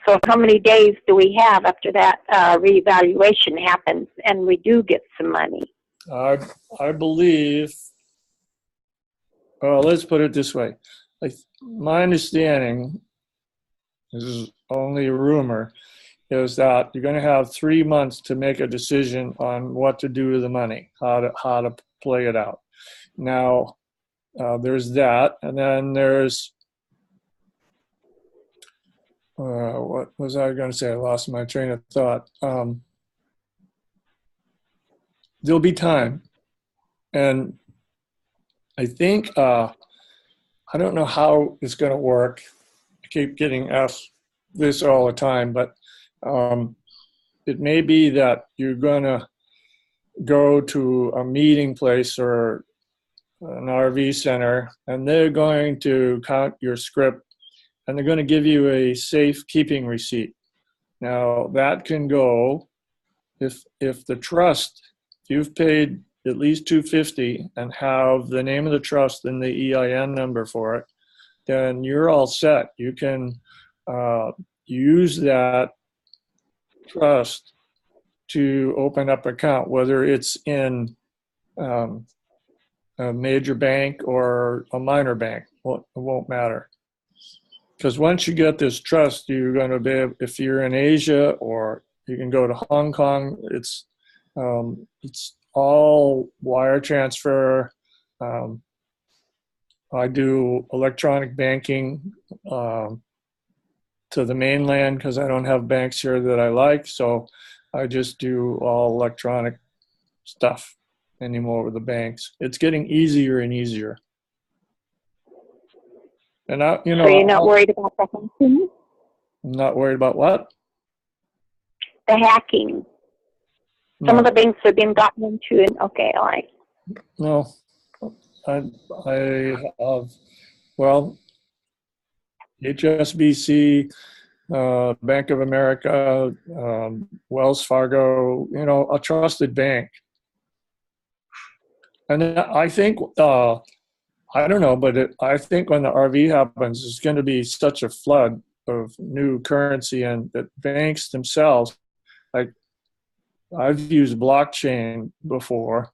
So how many days do we have after that reevaluation happens and we do get some money? I believe, well, let's put it this way. My understanding, this is only a rumor, is that you're going to have 3 months to make a decision on what to do with the money, how to play it out. Now, there's that, and then there's, what was I going to say? I lost my train of thought. There'll be time, and I think, I don't know how it's going to work. I keep getting asked this all the time, but it may be that you're going to go to a meeting place or an RV center, and they're going to count your script, and they're going to give you a safekeeping receipt. Now, that can go, if the trust, if you've paid at least $250 and have the name of the trust and the EIN number for it, then you're all set. You can use that trust to open up an account, whether it's in a major bank or a minor bank. Well, it won't matter. Because once you get this trust, you're going to be, if you're in Asia, or you can go to Hong Kong, it's all wire transfer. I do electronic banking to the mainland because I don't have banks here that I like, so I just do all electronic stuff anymore with the banks. It's getting easier and easier. And so you're not worried about the hacking? I'm not worried about what? The hacking. Some of the banks have been gotten into it. Okay, all right. No, I have, well, HSBC, Bank of America, Wells Fargo, a trusted bank. And I think, I don't know, but I think when the RV happens, there's going to be such a flood of new currency, and that banks themselves, like I've used blockchain before,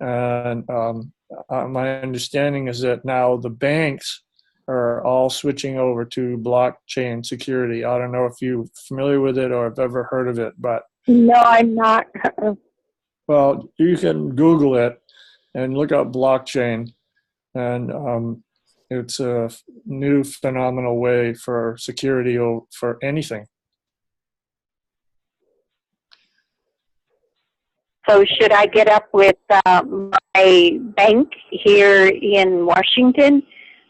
and my understanding is that now the banks are all switching over to blockchain security. I don't know if you're familiar with it or have ever heard of it, but no, I'm not. Well, you can Google it and look up blockchain, and it's a new phenomenal way for security for anything. So should I get up with my bank here in Washington,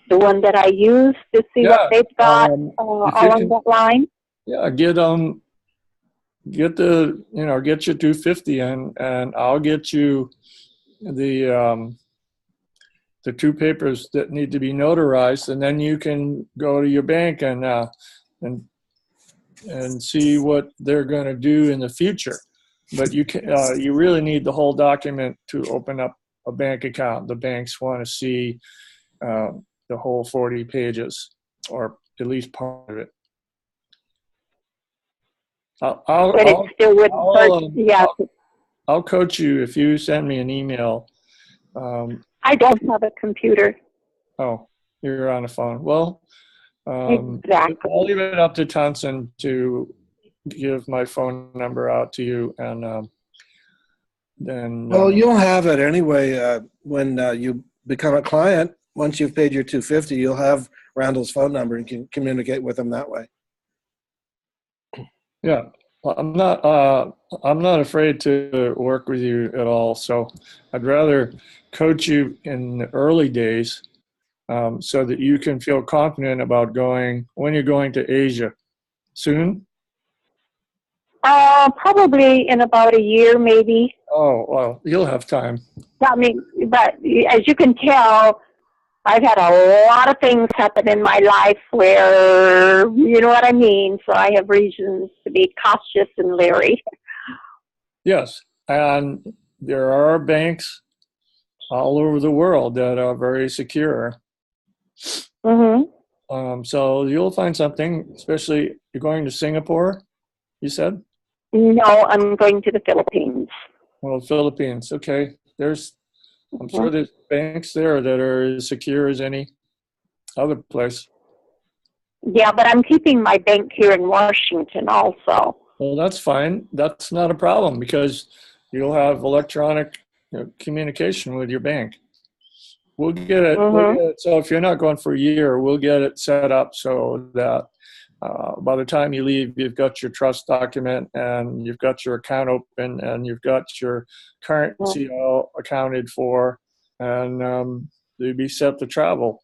the one that I use, to see what they've got along that line? Yeah, get your 250, and I'll get you the two papers that need to be notarized, and then you can go to your bank and see what they're going to do in the future. But you really need the whole document to open up a bank account. The banks want to see the whole 40 pages, or at least part of it. I'll coach you if you send me an email. I don't have a computer. Oh, you're on the phone. Well, exactly. I'll leave it up to Thompson to give my phone number out to you, and then. Well, you'll have it anyway when you become a client. Once you've paid your $250, you'll have Randall's phone number and can communicate with him that way. Yeah, well, I'm not afraid to work with you at all. So I'd rather coach you in the early days, so that you can feel confident about going when you're going to Asia soon. Probably in about a year, maybe. Oh, well, you'll have time. I mean, but as you can tell, I've had a lot of things happen in my life where, you know what I mean, so I have reasons to be cautious and leery. Yes, and there are banks all over the world that are very secure. So you'll find something, especially you're going to Singapore, you said? No, I'm going to the Philippines. Well, Philippines, okay. I'm sure there's banks there that are as secure as any other place. Yeah, but I'm keeping my bank here in Washington also. Well, that's fine. That's not a problem because you'll have electronic communication with your bank. We'll get it. So if you're not going for a year, we'll get it set up so that by the time you leave, you've got your trust document and you've got your account open and you've got your current CO accounted for, and you'll be set to travel.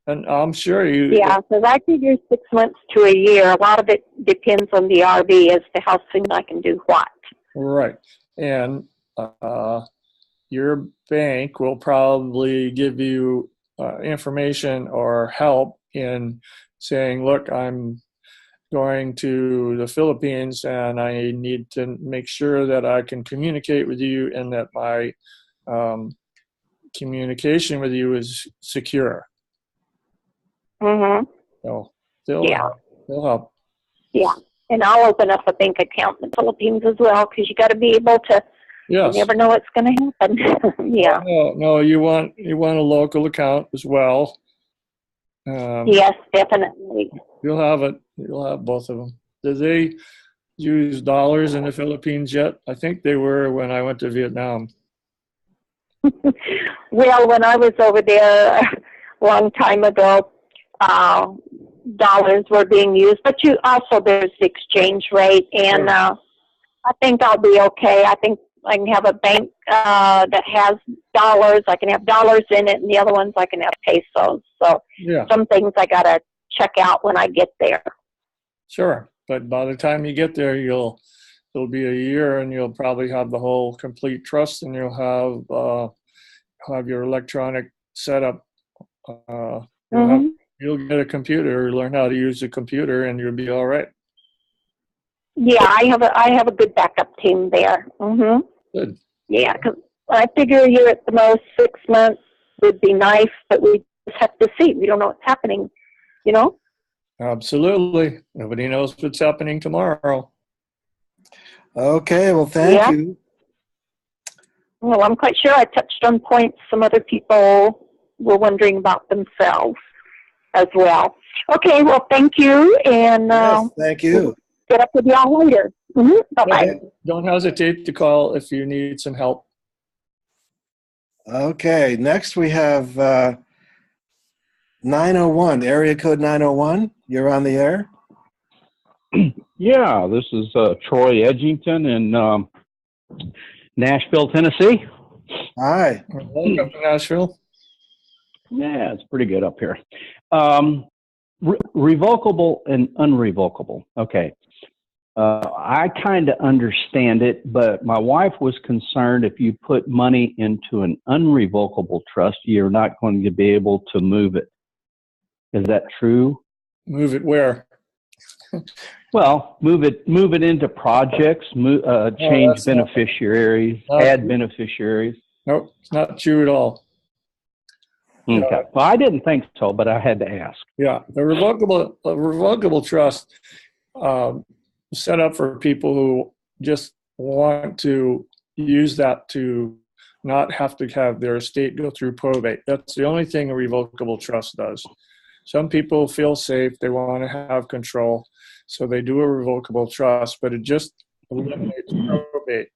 And I'm sure you. Yeah, because I figure 6 months to a year. A lot of it depends on the RV as to how soon I can do what. Right, and your bank will probably give you information or help in saying, look, I'm going to the Philippines and I need to make sure that I can communicate with you and that my communication with you is secure. So they'll help. Yeah, and I'll open up a bank account in the Philippines as well because you got to be able to. Yes. You never know what's going to happen. Yeah. No, you want a local account as well. Yes, definitely. You'll have it. You'll have both of them. Do they use dollars in the Philippines yet? I think they were when I went to Vietnam. Well, when I was over there a long time ago, dollars were being used, but there's the exchange rate, and I think I'll be okay. I think I can have a bank that has dollars. I can have dollars in it, and the other ones I can have pesos. So some things I got to check out when I get there. Sure, but by the time you get there, it'll be a year, and you'll probably have the whole complete trust, and you'll have your electronic setup. You'll get a computer, learn how to use a computer, and you'll be all right. Yeah, I have a good backup team there. Good. Yeah, because I figure a year at the most, 6 months would be nice, but we just have to see. We don't know what's happening, you know? Absolutely. Nobody knows what's happening tomorrow. Okay, well, thank you. Well, I'm quite sure I touched on points some other people were wondering about themselves as well. Okay, well, thank you. And yes, thank you. We'll get up with y'all later. Bye-bye. Don't hesitate to call if you need some help. Okay, next we have 901, area code 901. You're on the air. Yeah, this is Troy Edgington in Nashville, Tennessee. Hi. Welcome to Nashville. Yeah, it's pretty good up here. Revocable and unrevocable. Okay. I kind of understand it, but my wife was concerned if you put money into an unrevocable trust, you're not going to be able to move it. Is that true? Move it where? Well, move it into projects, change beneficiaries, add beneficiaries. Nope, it's not true at all. Okay. Well, I didn't think so, but I had to ask. Yeah, a revocable trust set up for people who just want to use that to not have to have their estate go through probate. That's the only thing a revocable trust does. Some people feel safe, they want to have control, so they do a revocable trust, but it just eliminates probate.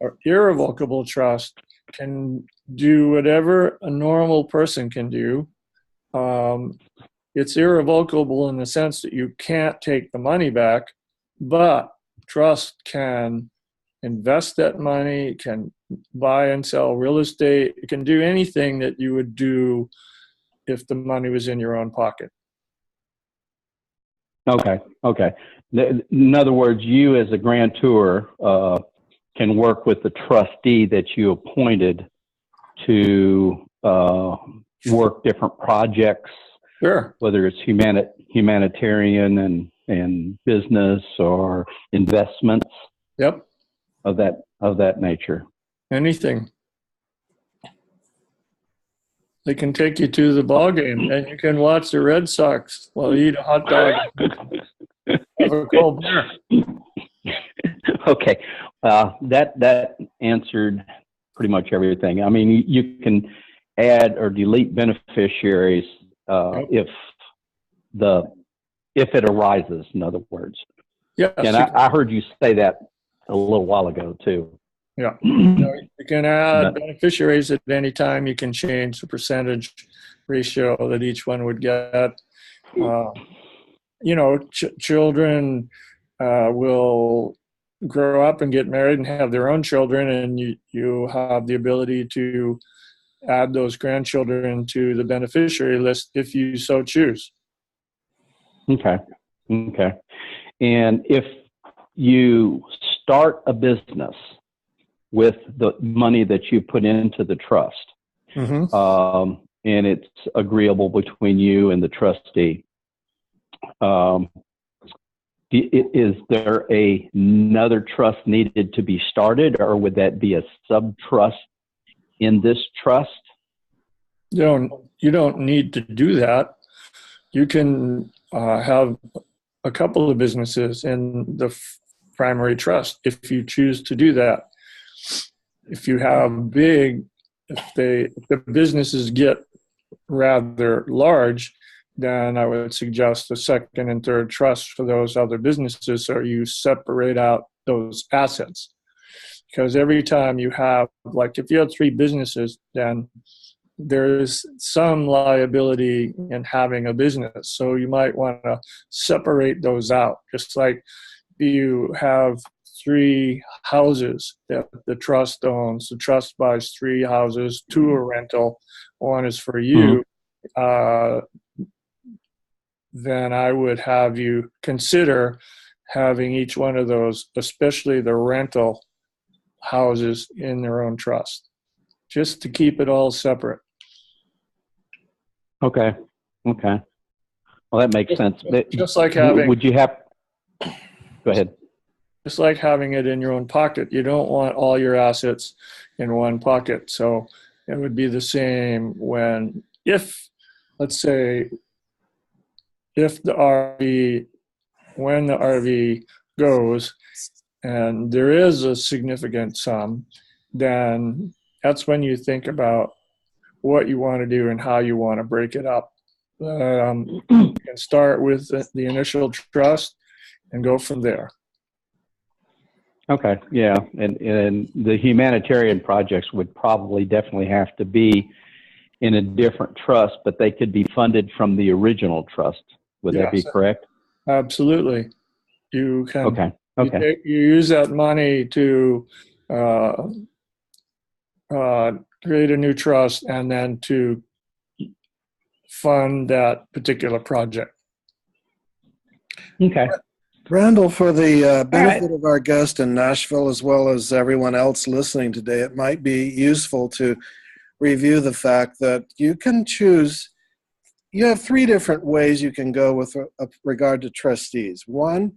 An irrevocable trust can do whatever a normal person can do. It's irrevocable in the sense that you can't take the money back, but trust can invest that money, can buy and sell real estate. It can do anything that you would do if the money was in your own pocket. Okay. In other words, you as a grantor can work with the trustee that you appointed to work different projects, Sure. whether it's humanitarian and business or investments. Yep. Of that nature. Anything. They can take you to the ball game, and you can watch the Red Sox while you eat a hot dog. Have a cold beer. Okay, that answered pretty much everything. I mean, you can add or delete beneficiaries if it arises. In other words, Yes, and I heard you say that a little while ago too. Yeah, you can add beneficiaries at any time. You can change the percentage ratio that each one would get. Children will grow up and get married and have their own children, and you have the ability to add those grandchildren to the beneficiary list if you so choose. Okay. And if you start a business with the money that you put into the trust, and it's agreeable between you and the trustee, is there another trust needed to be started, or would that be a sub-trust in this trust? You don't need to do that. You can have a couple of businesses in the primary trust if you choose to do that. If you have if the businesses get rather large, then I would suggest a second and third trust for those other businesses, so you separate out those assets. Because every time you have, like if you have 3 businesses, then there's some liability in having a business. So you might want to separate those out. Just like you have 3 houses that the trust owns. The trust buys 3 houses, 2 are rental, 1 is for you. Then I would have you consider having each one of those, especially the rental houses, in their own trust, just to keep it all separate. Okay. Well, that makes sense. Just like having. Would you have? Go ahead. Just like having it in your own pocket. You don't want all your assets in one pocket. So it would be the same when the RV goes and there is a significant sum, then that's when you think about what you want to do and how you want to break it up. You can start with the initial trust and go from there. Okay, yeah, and the humanitarian projects would probably definitely have to be in a different trust, but they could be funded from the original trust. Would that be correct? Absolutely. You can. Okay. You use that money to create a new trust and then to fund that particular project. Okay. Randall, for the benefit of our guest in Nashville as well as everyone else listening today, it might be useful to review the fact that you can choose. You have 3 different ways you can go with regard to trustees. 1,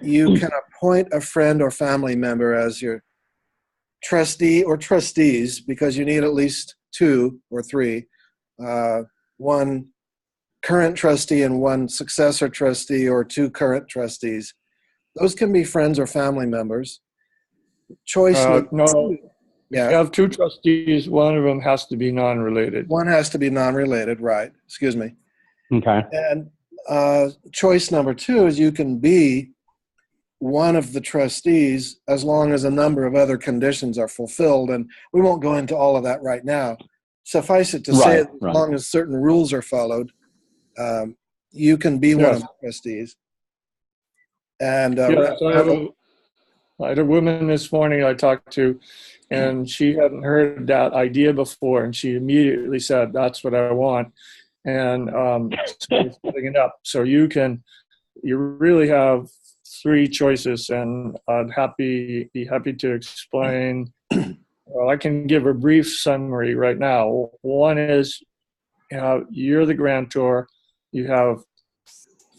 you can appoint a friend or family member as your trustee or trustees, because you need at least 2 or 3. 1 current trustee and 1 successor trustee, or 2 current trustees. Those can be friends or family members. Choice No. 2. Yeah. If you have 2 trustees, one of them has to be non-related. One has to be non-related, right. Excuse me. Okay. And choice number 2 is you can be one of the trustees as long as a number of other conditions are fulfilled. And we won't go into all of that right now. Suffice it to say, as long as certain rules are followed, you can be one of the trustees. And I had a woman this morning I talked to, and she hadn't heard that idea before, and she immediately said, "That's what I want," and so setting it up. So you really have three choices, and I'd be happy to explain. Well, I can give a brief summary right now. One is, you're the grantor. You have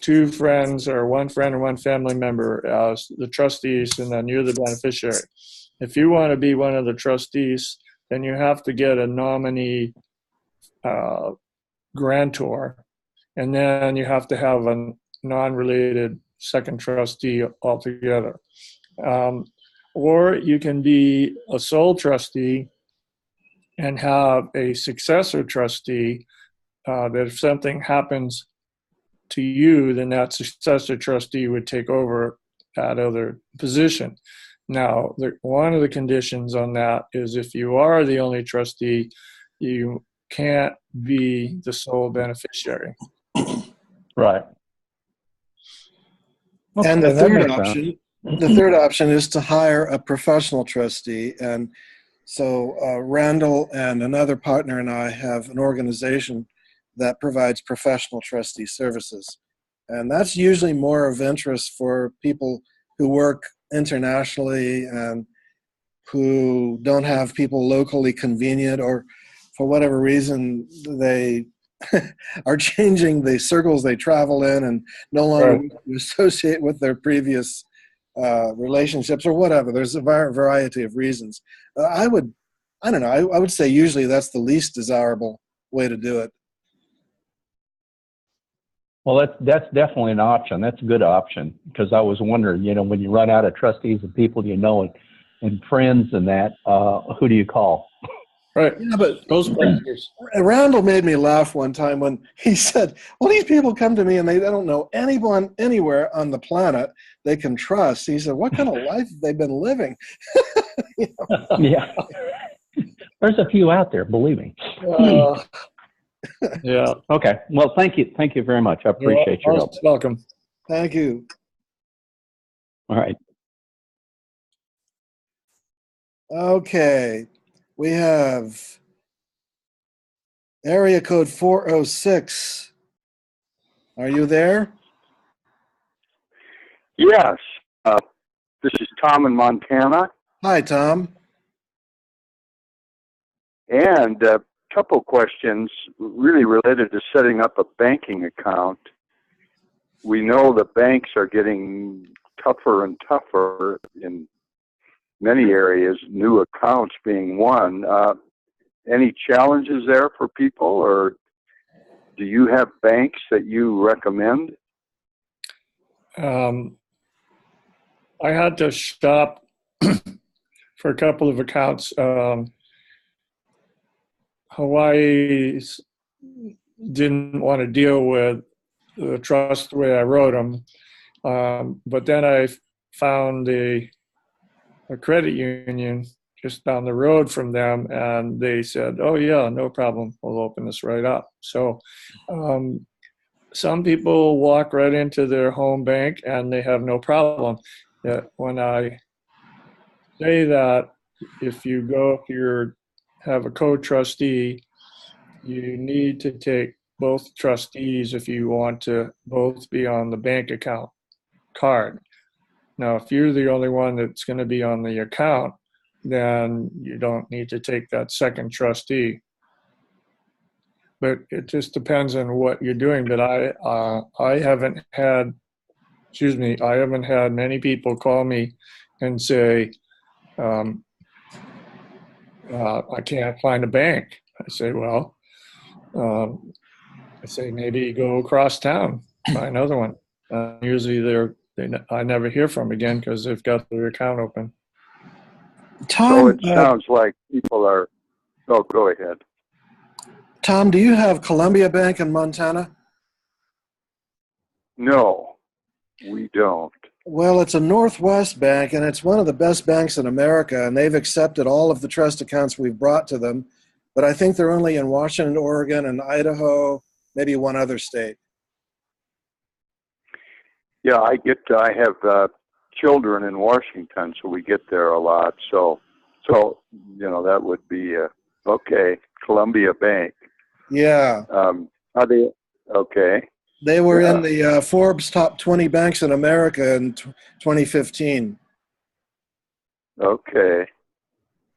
two friends, or one friend and one family member as the trustees, and then you're the beneficiary. If you want to be one of the trustees, then you have to get a nominee grantor, and then you have to have a non-related second trustee altogether. Or you can be a sole trustee and have a successor trustee, that if something happens to you, then that successor trustee would take over that other position. Now, one of the conditions on that is if you are the only trustee, you can't be the sole beneficiary. Right. Okay, And the that third makes sense. option is to hire a professional trustee. And so Randall and another partner and I have an organization that provides professional trustee services. And that's usually more of interest for people who work internationally and who don't have people locally convenient, or for whatever reason they are changing the circles they travel in and no longer Right. associate with their previous relationships or whatever. There's a variety of reasons. I don't know, I would say usually that's the least desirable way to do it. Well, that's definitely an option. That's a good option, because I was wondering, when you run out of trustees and people and friends and that, who do you call? Right. Yeah, but Ghostbusters. Randall made me laugh one time when he said, well, these people come to me and they don't know anyone anywhere on the planet they can trust. He said, what kind of life have they been living? Yeah. There's a few out there, believe me. Yeah. Okay. Well, thank you. Thank you very much. I appreciate your help. Welcome. Thank you. All right. Okay. We have area code 406. Are you there? Yes. This is Tom in Montana. Hi, Tom. And a couple questions really related to setting up a banking account. We know the banks are getting tougher and tougher in many areas, new accounts being one. Any challenges there for people, or do you have banks that you recommend? I had to shop for a couple of accounts. Hawaii didn't want to deal with the trust the way I wrote them, but then I found a credit union just down the road from them, and they said, "Oh yeah, no problem. We'll open this right up." So some people walk right into their home bank and they have no problem. When I say that, if you have a co-trustee, you need to take both trustees if you want to both be on the bank account card. Now, if you're the only one that's going to be on the account, then you don't need to take that second trustee. But it just depends on what you're doing. But I haven't had many people call me and say, I can't find a bank. I say, well, maybe go across town, try another one. Usually I never hear from again because they've got their account open. Tom, So it sounds like people are, oh, go ahead. Tom, do you have Columbia Bank in Montana? No, we don't. Well, it's a Northwest bank, and it's one of the best banks in America, and they've accepted all of the trust accounts we've brought to them. But I think they're only in Washington, Oregon, and Idaho, maybe one other state. Yeah, I have children in Washington, so we get there a lot. So that would be okay. Columbia Bank. Yeah. Are they okay? They were Yeah. in the Forbes top 20 banks in America in 2015. Okay.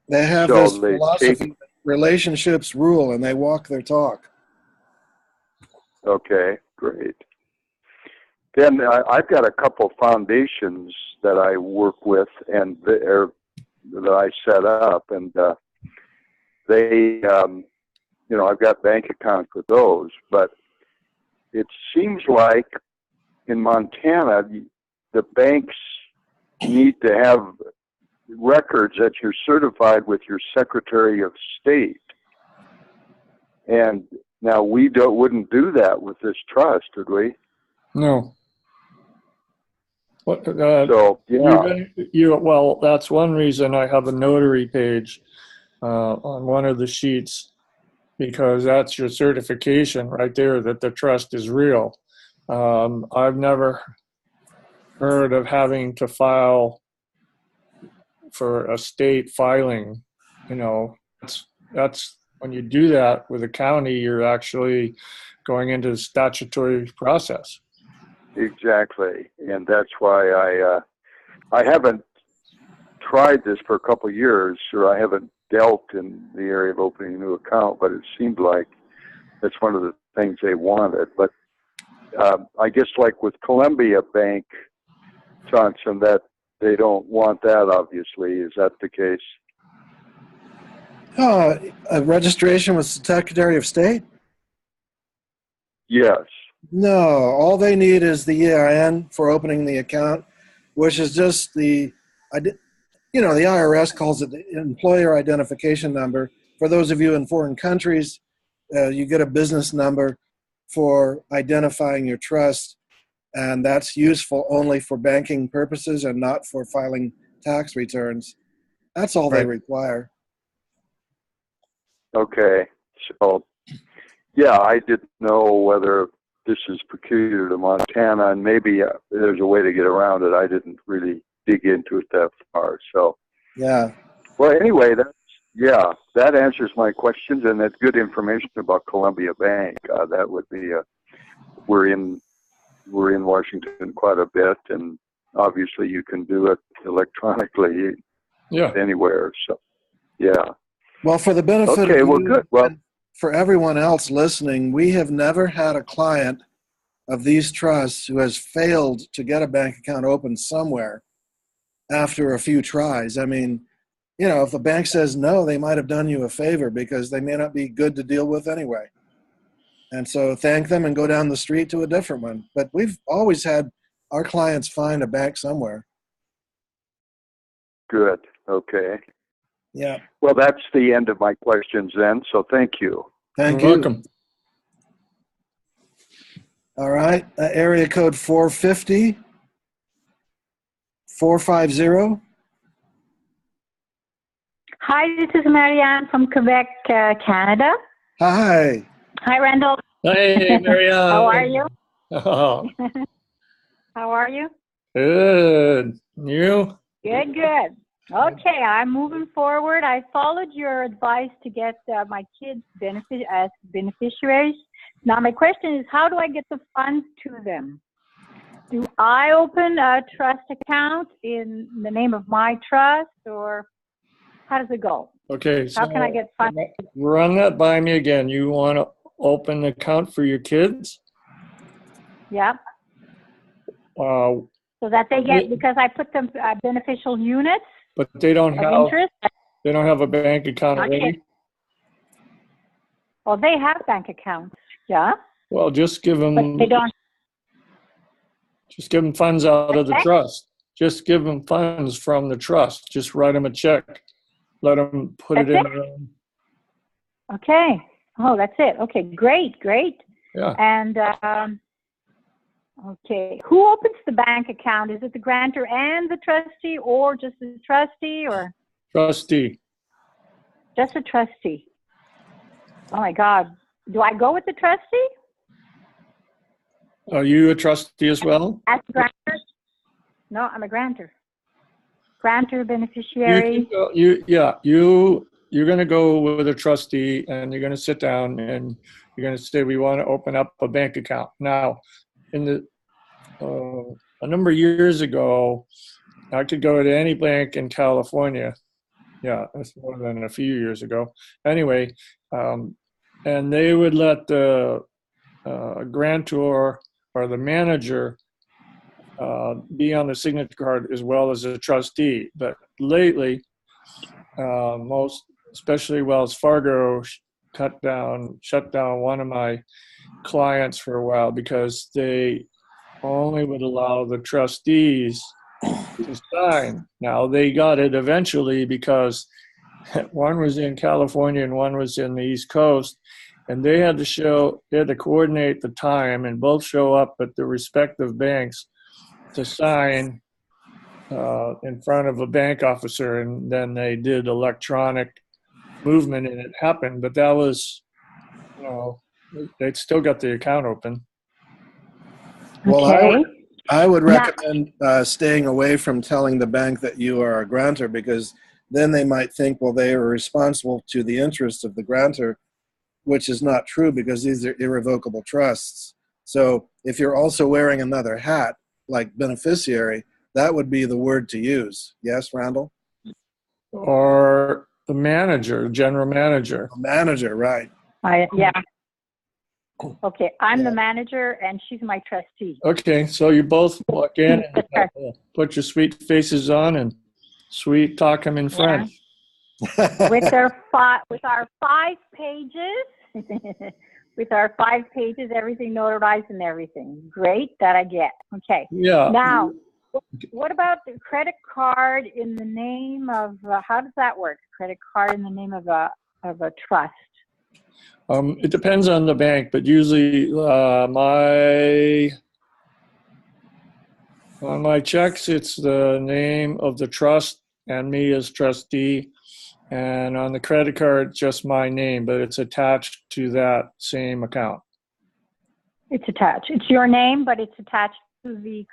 They have So this they philosophy take. that relationships rule, and they walk their talk. Okay, great. Then I've got a couple foundations that I work with and that I set up, and they, I've got bank accounts with those. But it seems like in Montana, the banks need to have records that you're certified with your Secretary of State, and now we wouldn't do that with this trust, would we? No. What, So yeah. well, that's one reason I have a notary page on one of the sheets, because that's your certification right there that the trust is real. I've never heard of having to file for a state filing. That's when you do that with a county, you're actually going into the statutory process. Exactly, and that's why I haven't tried this for a couple of years, or I haven't dealt in the area of opening a new account. But it seemed like that's one of the things they wanted. But I guess, like with Columbia Bank, Johnson, that they don't want that. Obviously, is that the case? A registration with Secretary of State? Yes. No, all they need is the EIN for opening the account, which is just the IRS calls it the employer identification number. For those of you in foreign countries, you get a business number for identifying your trust, and that's useful only for banking purposes and not for filing tax returns. That's all they require. Okay. So, yeah, I didn't know whether this is peculiar to Montana, and maybe there's a way to get around it. I didn't really dig into it that far. So, yeah. Well, anyway, that answers my questions, and that's good information about Columbia Bank. That would be we're in Washington quite a bit, and obviously you can do it electronically anywhere. So, yeah. Well, for the benefit of you good. Well, and for everyone else listening, we have never had a client of these trusts who has failed to get a bank account open somewhere after a few tries. I mean, if the bank says no, they might have done you a favor because they may not be good to deal with anyway. And so thank them and go down the street to a different one. But we've always had our clients find a bank somewhere. Good. Okay. Yeah. Well, that's the end of my questions then. So thank you. Thank You're you. welcome. All right. Area code 450. 450. Hi, this is Marianne from Quebec, Canada. Hi. Hi, Randall. Hey, Marianne. How are you? Oh, How are you? good. You? Good, good. Okay, I'm moving forward. I followed your advice to get my kids as beneficiaries. Now, my question is, how do I get the funds to them? Do I open a trust account in the name of my trust, or how does it go? Okay. How can I get funds? Run that by me again. You want to open an account for your kids? Yeah. So that they get, because I put them beneficial units. But they don't have interest. They don't have a bank account already. Well, they have bank accounts. Yeah. Well, just give them. But they don't. Just give them funds out of the trust. Just give them funds from the trust. Just write them a check. Let them put it in their own. Okay. Oh, that's it. Okay. Great. Great. Yeah. And okay, who opens the bank account? Is it the grantor and the trustee, or just the trustee, or? Trustee. Just a trustee. Oh my God. Do I go with the trustee? Are you a trustee as well? As a grantor? No, I'm a grantor. Grantor, beneficiary. You're going to go with a trustee, and you're going to sit down and you're You're going to say, we want to open up a bank account. Now, in the a number of years ago, I could go to any bank in California. Yeah, that's more than a few years ago. Anyway, and they would let the grantor or the manager be on the signature card as well as a trustee. But lately, especially Wells Fargo, shut down one of my clients for a while because they only would allow the trustees to sign. Now they got it eventually because one was in California and one was in the East Coast, and they had to coordinate the time and both show up at the respective banks to sign in front of a bank officer, and then they did electronic movement and it happened. But that was, they'd still got the account open. Well, Okay. I would recommend staying away from telling the bank that you are a grantor, because then they might think, well, they are responsible to the interests of the grantor, which is not true because these are irrevocable trusts. So if you're also wearing another hat, like beneficiary, that would be the word to use. Yes, Randall? Or the manager, general manager. Manager, right. Yeah. Okay, I'm the manager and she's my trustee. Okay, so you both walk in and put your sweet faces on and sweet talk them in French. With our 5 pages, with our 5 pages, everything notarized and everything. Great, that I get. Okay. Yeah. Now, what about the credit card in the name of? How does that work? Credit card in the name of a trust. It depends on the bank, but usually on my checks, it's the name of the trust and me as trustee. And on the credit card, just my name, but it's attached to that same account. It's attached. It's your name, but it's attached to the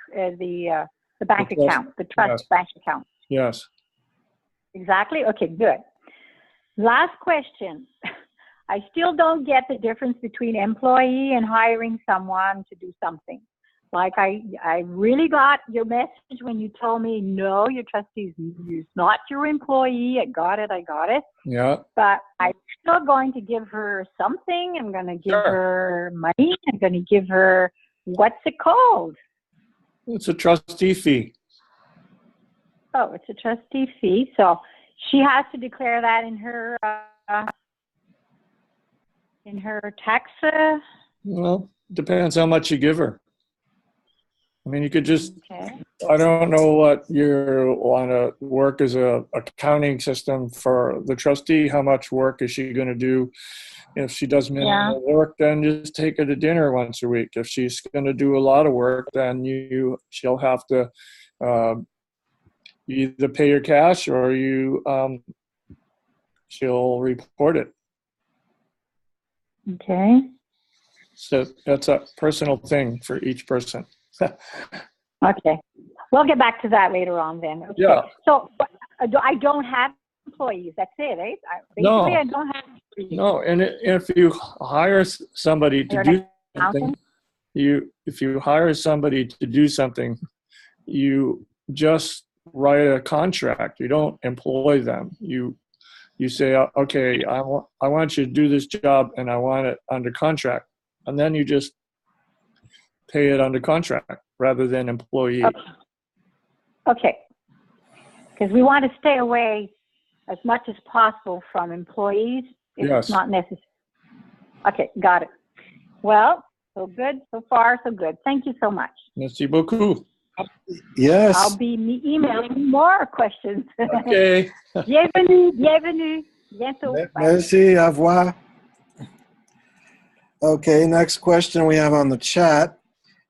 bank account, the trust bank account. Yes. Exactly. Okay, good. Last question. I still don't get the difference between employee and hiring someone to do something. Like I really got your message when you told me, no, your trustee is not your employee. I got it. Yeah. But I'm still going to give her something. I'm going to give her money. I'm going to give her, what's it called? It's a trustee fee. Oh, it's a trustee fee. So she has to declare that in her tax. Well, depends how much you give her. I mean, you could just, Okay. I don't know what you want to work as a accounting system for the trustee. How much work is she going to do? If she does minimal work, then just take her to dinner once a week. If she's going to do a lot of work, then she'll have to either pay your cash or she'll report it. Okay. So that's a personal thing for each person. Okay. We'll get back to that later on then. Okay. Yeah. So I don't have employees. That's it, eh? No. I don't have employees. No, and if you hire somebody to do something, if you hire somebody to do something, you just write a contract. You don't employ them. You say, okay, I want you to do this job and I want it under contract. And then you just pay it under contract rather than employee. Okay. Because we want to stay away as much as possible from employees if it's not necessary. Okay, got it. Well, so good. So far, so good. Thank you so much. Merci beaucoup. Yes. I'll be emailing more questions. Okay. Bienvenue. Bientôt. Merci, au revoir. Okay, next question we have on the chat.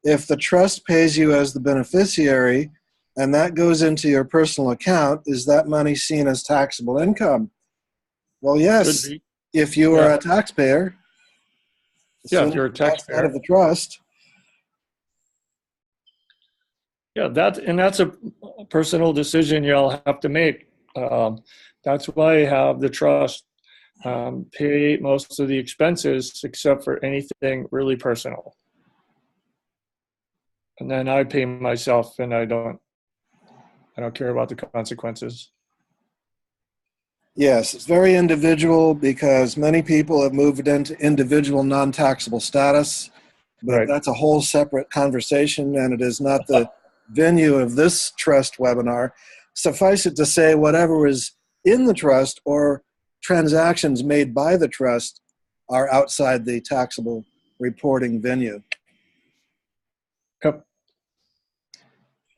If the trust pays you as the beneficiary and that goes into your personal account, is that money seen as taxable income? Well, yes, if you are a taxpayer. Yeah, if you're a taxpayer. Out of the trust. Yeah, that's a personal decision you'll have to make. That's why I have the trust pay most of the expenses except for anything really personal. And then I pay myself, and I don't care about the consequences. Yes, it's very individual because many people have moved into individual non-taxable status, but Right. that's a whole separate conversation, and it is not the venue of this trust webinar. Suffice it to say, whatever is in the trust or transactions made by the trust are outside the taxable reporting venue. Yep.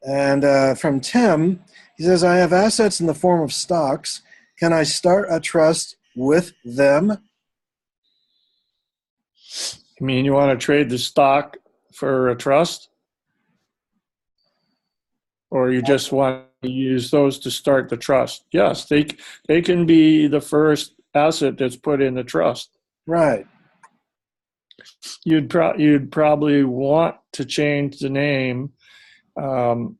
And from Tim, he says, I have assets in the form of stocks. Can I start a trust with them? You mean you want to trade the stock for a trust? Or you just want to use those to start the trust? Yes, they can be the first asset that's put in the trust. Right. You'd probably want to change the name on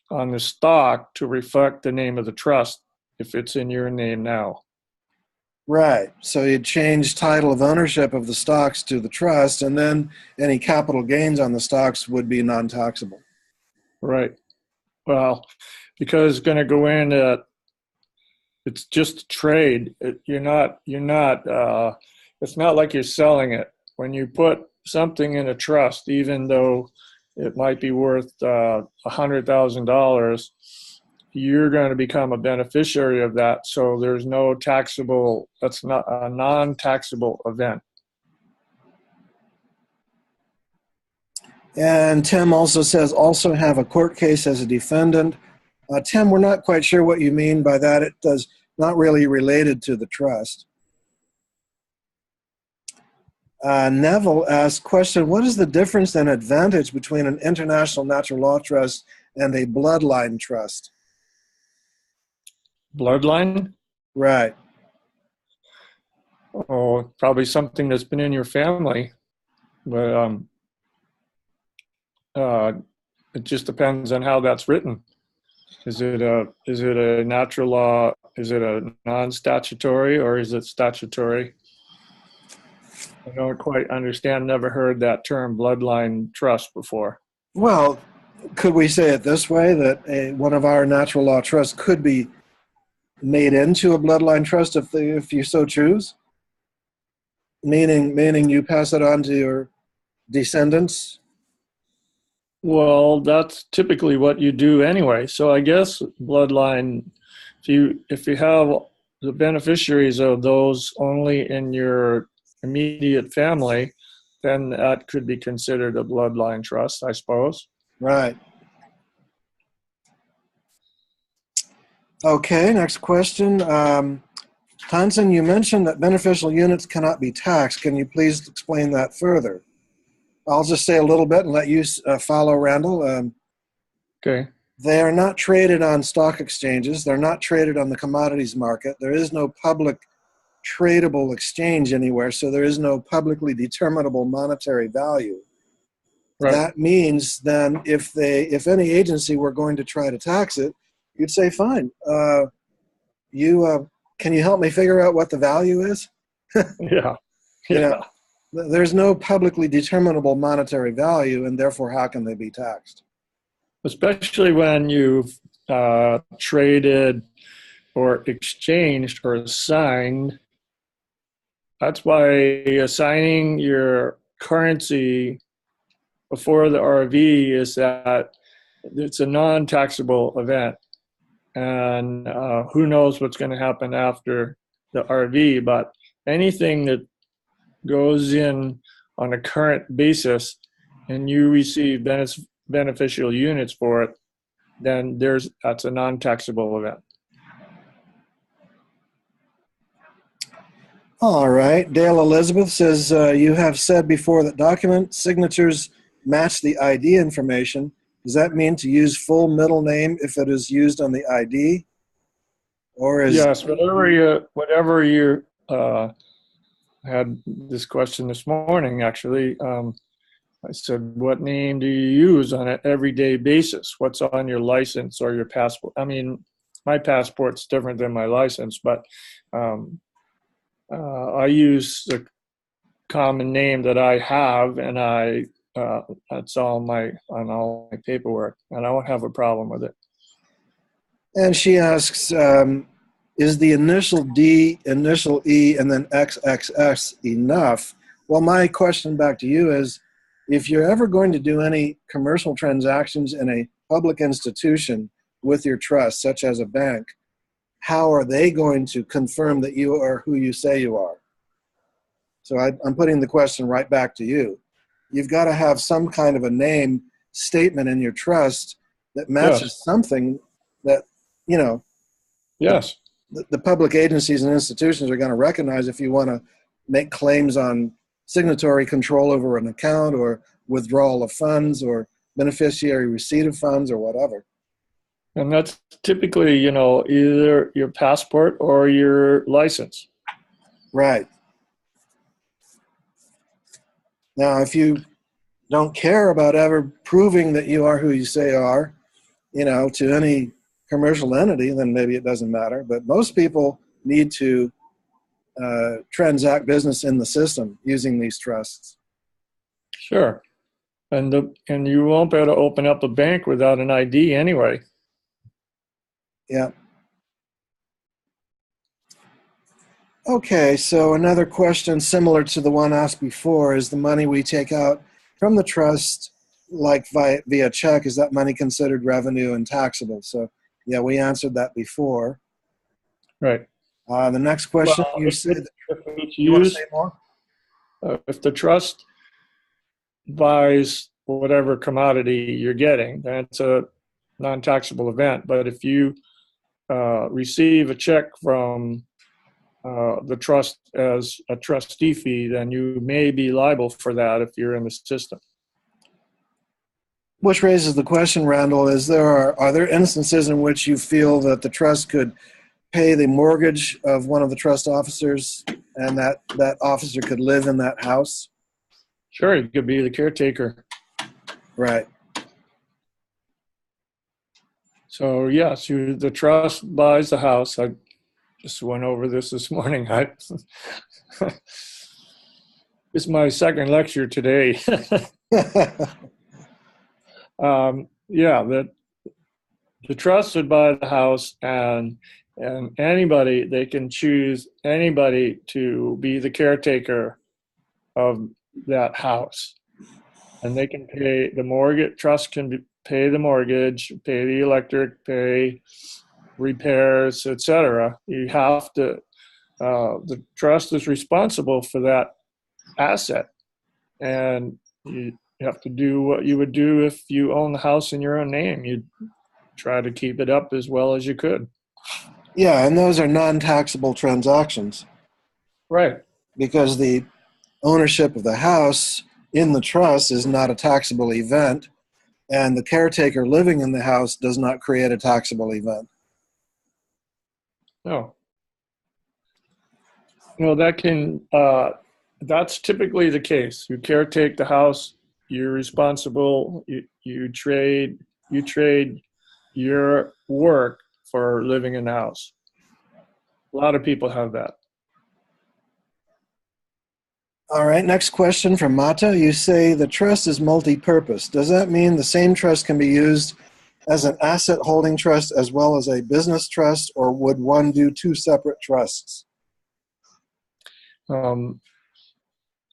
the stock to reflect the name of the trust if it's in your name now. Right. So you'd change title of ownership of the stocks to the trust, and then any capital gains on the stocks would be non-taxable. Right. Well, because it's going to go in it's just a trade. You're not. It's not like you're selling it. When you put something in a trust, even though it might be worth $100,000, you're going to become a beneficiary of that. So there's no taxable. That's not a non-taxable event. And Tim also says, also have a court case as a defendant. Tim, we're not quite sure what you mean by that. It does not really related to the trust. Neville asked, question, what is the difference and advantage between an international natural law trust and a bloodline trust? Bloodline? Right. Oh, probably something that's been in your family, but it just depends on how that's written. Is it a natural law? Is it a non-statutory, or is it statutory? I don't quite understand. Never heard that term bloodline trust before. Well, could we say it this way, that one of our natural law trusts could be made into a bloodline trust if you so choose? Meaning you pass it on to your descendants? Well, that's typically what you do anyway. So I guess bloodline, if you have the beneficiaries of those only in your immediate family, then that could be considered a bloodline trust, I suppose. Right. Okay, next question. Hansen, you mentioned that beneficial units cannot be taxed. Can you please explain that further? I'll just say a little bit and let you follow, Randall. Okay. They are not traded on stock exchanges. They're not traded on the commodities market. There is no public tradable exchange anywhere, so there is no publicly determinable monetary value. Right. That means then if any agency were going to try to tax it, you'd say, fine, can you help me figure out what the value is? Yeah. You know, there's no publicly determinable monetary value, and therefore how can they be taxed? Especially when you've traded or exchanged or assigned. That's why assigning your currency before the RV is that it's a non-taxable event. And who knows what's going to happen after the RV, but anything that goes in on a current basis and you receive beneficial units for it, then that's a non-taxable event. All right. Dale Elizabeth says, you have said before that document signatures match the ID information. Does that mean to use full middle name if it is used on the ID? Or is yes, whatever you had this question this morning, actually. I said, what name do you use on an everyday basis? What's on your license or your passport? I mean, my passport's different than my license, but I use the common name that I have, and that's all on all my paperwork, and I won't have a problem with it. And she asks, is the initial D, initial E, and then XXX enough? Well, my question back to you is, if you're ever going to do any commercial transactions in a public institution with your trust, such as a bank, how are they going to confirm that you are who you say you are? So I'm putting the question right back to you. You've got to have some kind of a name statement in your trust that matches something that, you know, Yes. the public agencies and institutions are going to recognize if you want to make claims on signatory control over an account or withdrawal of funds or beneficiary receipt of funds or whatever. And that's typically, either your passport or your license. Right. Now, if you don't care about ever proving that you are who you say you are, to any commercial entity, then maybe it doesn't matter. But most people need to transact business in the system using these trusts. Sure. And you won't be able to open up a bank without an ID anyway. Yeah. Okay, so another question similar to the one asked before is the money we take out from the trust, like via check, is that money considered revenue and taxable? So, yeah, we answered that before. Right. The next question, Well, you said, you want to say more? If the trust buys whatever commodity you're getting, that's a non-taxable event. But if you receive a check from the trust as a trustee fee, then you may be liable for that if you're in the system. Which raises the question, Randall, are there instances in which you feel that the trust could pay the mortgage of one of the trust officers and that officer could live in that house? Sure, you could be the caretaker. Right. So, yes, the trust buys the house. I just went over this morning. It's my second lecture today. The trust would buy the house, and they can choose anybody to be the caretaker of that house, and they can pay the mortgage. Trust can pay the mortgage, pay the electric, pay repairs, etc. You have to. The trust is responsible for that asset, and you have to do what you would do if you own the house in your own name. You'd try to keep it up as well as you could. Yeah, and those are non-taxable transactions. Right. Because the ownership of the house in the trust is not a taxable event, and the caretaker living in the house does not create a taxable event. No. That's typically the case. You caretake the house, you're responsible, you trade your work for living in the house. A lot of people have that. All right, next question from Mata. You say the trust is multi-purpose. Does that mean the same trust can be used as an asset holding trust as well as a business trust, or would one do two separate trusts?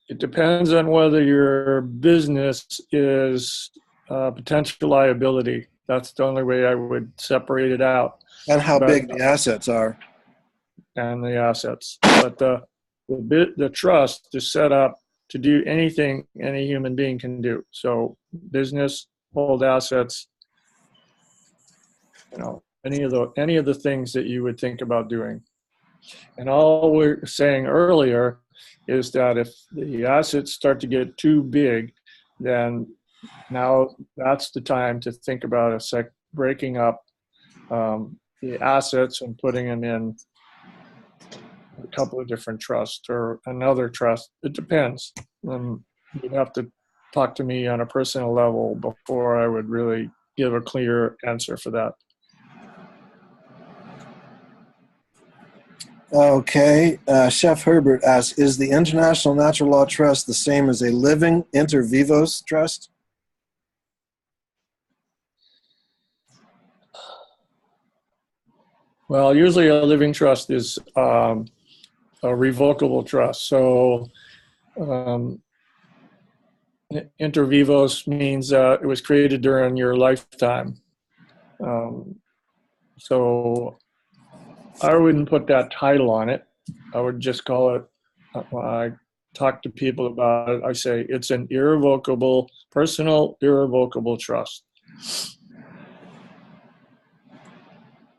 It depends on whether your business is potential liability. That's the only way I would separate it out. And how big the assets are. And the assets. But the trust is set up to do anything any human being can do. So business, hold assets, any of the things that you would think about doing. And all we're saying earlier is that if the assets start to get too big, then now that's the time to think about breaking up the assets and putting them in a couple of different trusts or another trust. It depends. You'd have to talk to me on a personal level before I would really give a clear answer for that. Okay. Chef Herbert asks, is the International Natural Law Trust the same as a living inter vivos trust? Well, usually a living trust is a revocable trust. So inter vivos means it was created during your lifetime. So I wouldn't put that title on it. I would just call it, when I talk to people about it, I say it's an irrevocable, personal irrevocable trust.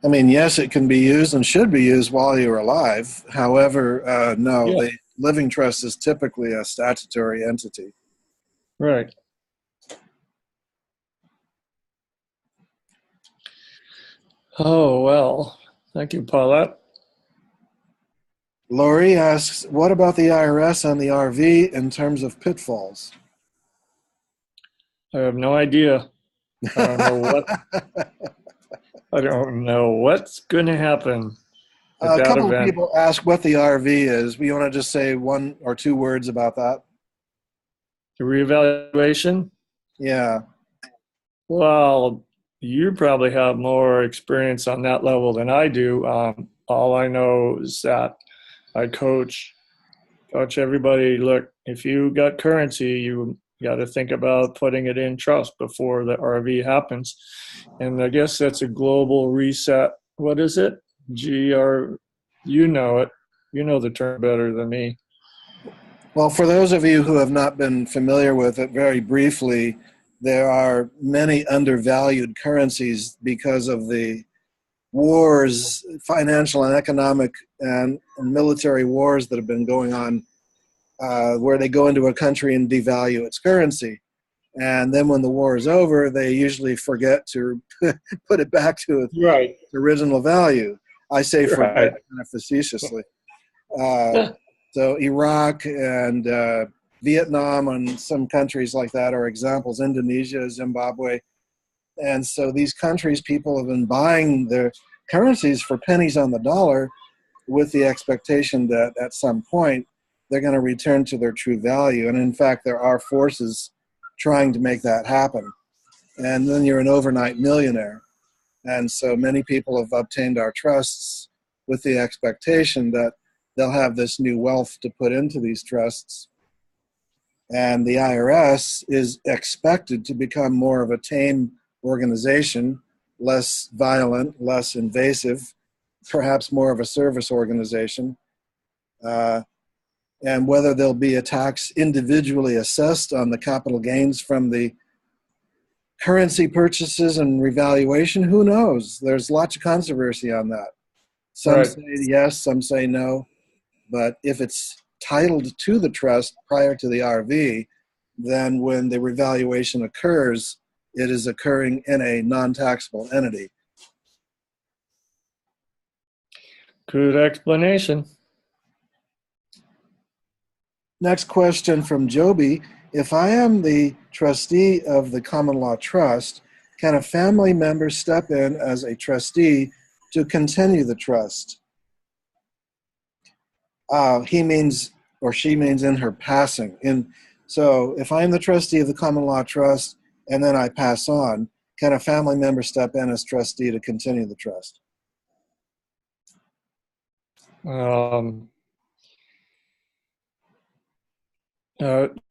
I mean, yes, it can be used and should be used while you're alive. However, no, Yeah. the living trust is typically a statutory entity. Right. Oh, well, thank you, Paulette. Lori asks, what about the IRS on the RV in terms of pitfalls? I have no idea. I don't know what. I don't know what's going to happen at A that couple of event. people ask what the RV is. We want to just say one or two words about that. The reevaluation? Yeah. Well, you probably have more experience on that level than I do. All I know is that I coach everybody. Look, if you got currency, you got to think about putting it in trust before the RV happens. And I guess that's a global reset. What is it? GR, you know it. You know the term better than me. Well, for those of you who have not been familiar with it, very briefly, there are many undervalued currencies because of the wars, financial and economic and military wars that have been going on, where they go into a country and devalue its currency. And then when the war is over, they usually forget to put it back to its Right. original value. I say forget Right. kind of facetiously. So Iraq and Vietnam and some countries like that are examples, Indonesia, Zimbabwe. And so these countries, people have been buying their currencies for pennies on the dollar with the expectation that at some point they're going to return to their true value. And in fact, there are forces trying to make that happen. And then you're an overnight millionaire. And so many people have obtained our trusts with the expectation that they'll have this new wealth to put into these trusts. And the IRS is expected to become more of a tame organization, less violent, less invasive, perhaps more of a service organization. And whether there'll be a tax individually assessed on the capital gains from the currency purchases and revaluation, who knows? There's lots of controversy on that. Some Right. say yes, some say no. But if it's titled to the trust prior to the RV, then when the revaluation occurs, it is occurring in a non-taxable entity. Good explanation. Next question from Joby. If I am the trustee of the common law trust, can a family member step in as a trustee to continue the trust? He means, or she means in her passing. So if I'm the trustee of the common law trust and then I pass on, can a family member step in as trustee to continue the trust?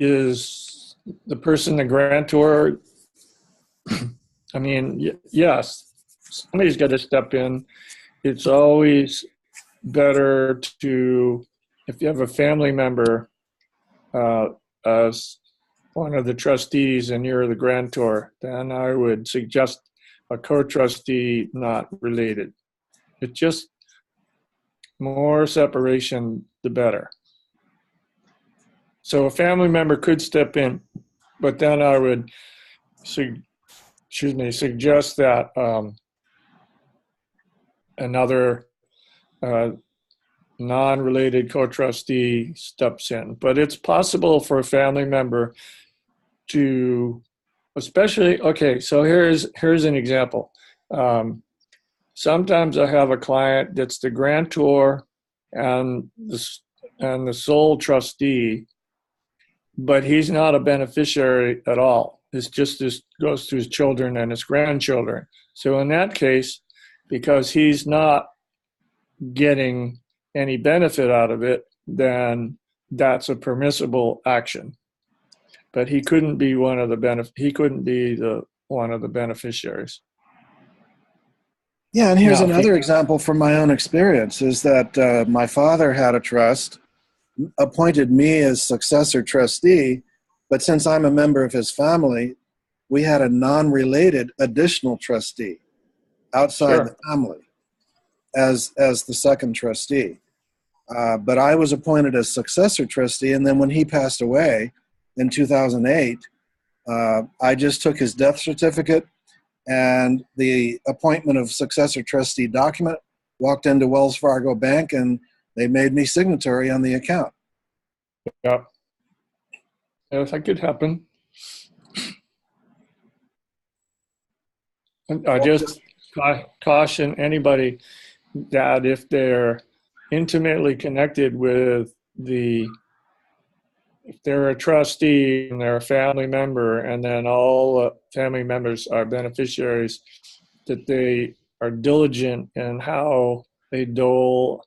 Is the person the grantor? I mean, yes, somebody's got to step in. It's always better to, if you have a family member as one of the trustees and you're the grantor, then I would suggest a co-trustee not related. It's just more separation, the better. So a family member could step in, but then I would suggest that another non-related co-trustee steps in. But it's possible for a family member to, especially, okay, so here's an example. Sometimes I have a client that's the grantor and the sole trustee, but he's not a beneficiary at all. It's just goes to his children and his grandchildren. So in that case, because he's not getting any benefit out of it, then that's a permissible action. But he couldn't be one of the one of the beneficiaries. Yeah, and here's Now, another example from my own experience is that my father had a trust, appointed me as successor trustee, but since I'm a member of his family, we had a non-related additional trustee outside Sure. the family as the second trustee. But I was appointed as successor trustee, and then when he passed away in 2008, I just took his death certificate and the appointment of successor trustee document, walked into Wells Fargo Bank, and they made me signatory on the account. Yeah. Yes, that could happen. And I just caution anybody that if they're intimately connected with if they're a trustee and they're a family member, and then all family members are beneficiaries, that they are diligent in how they dole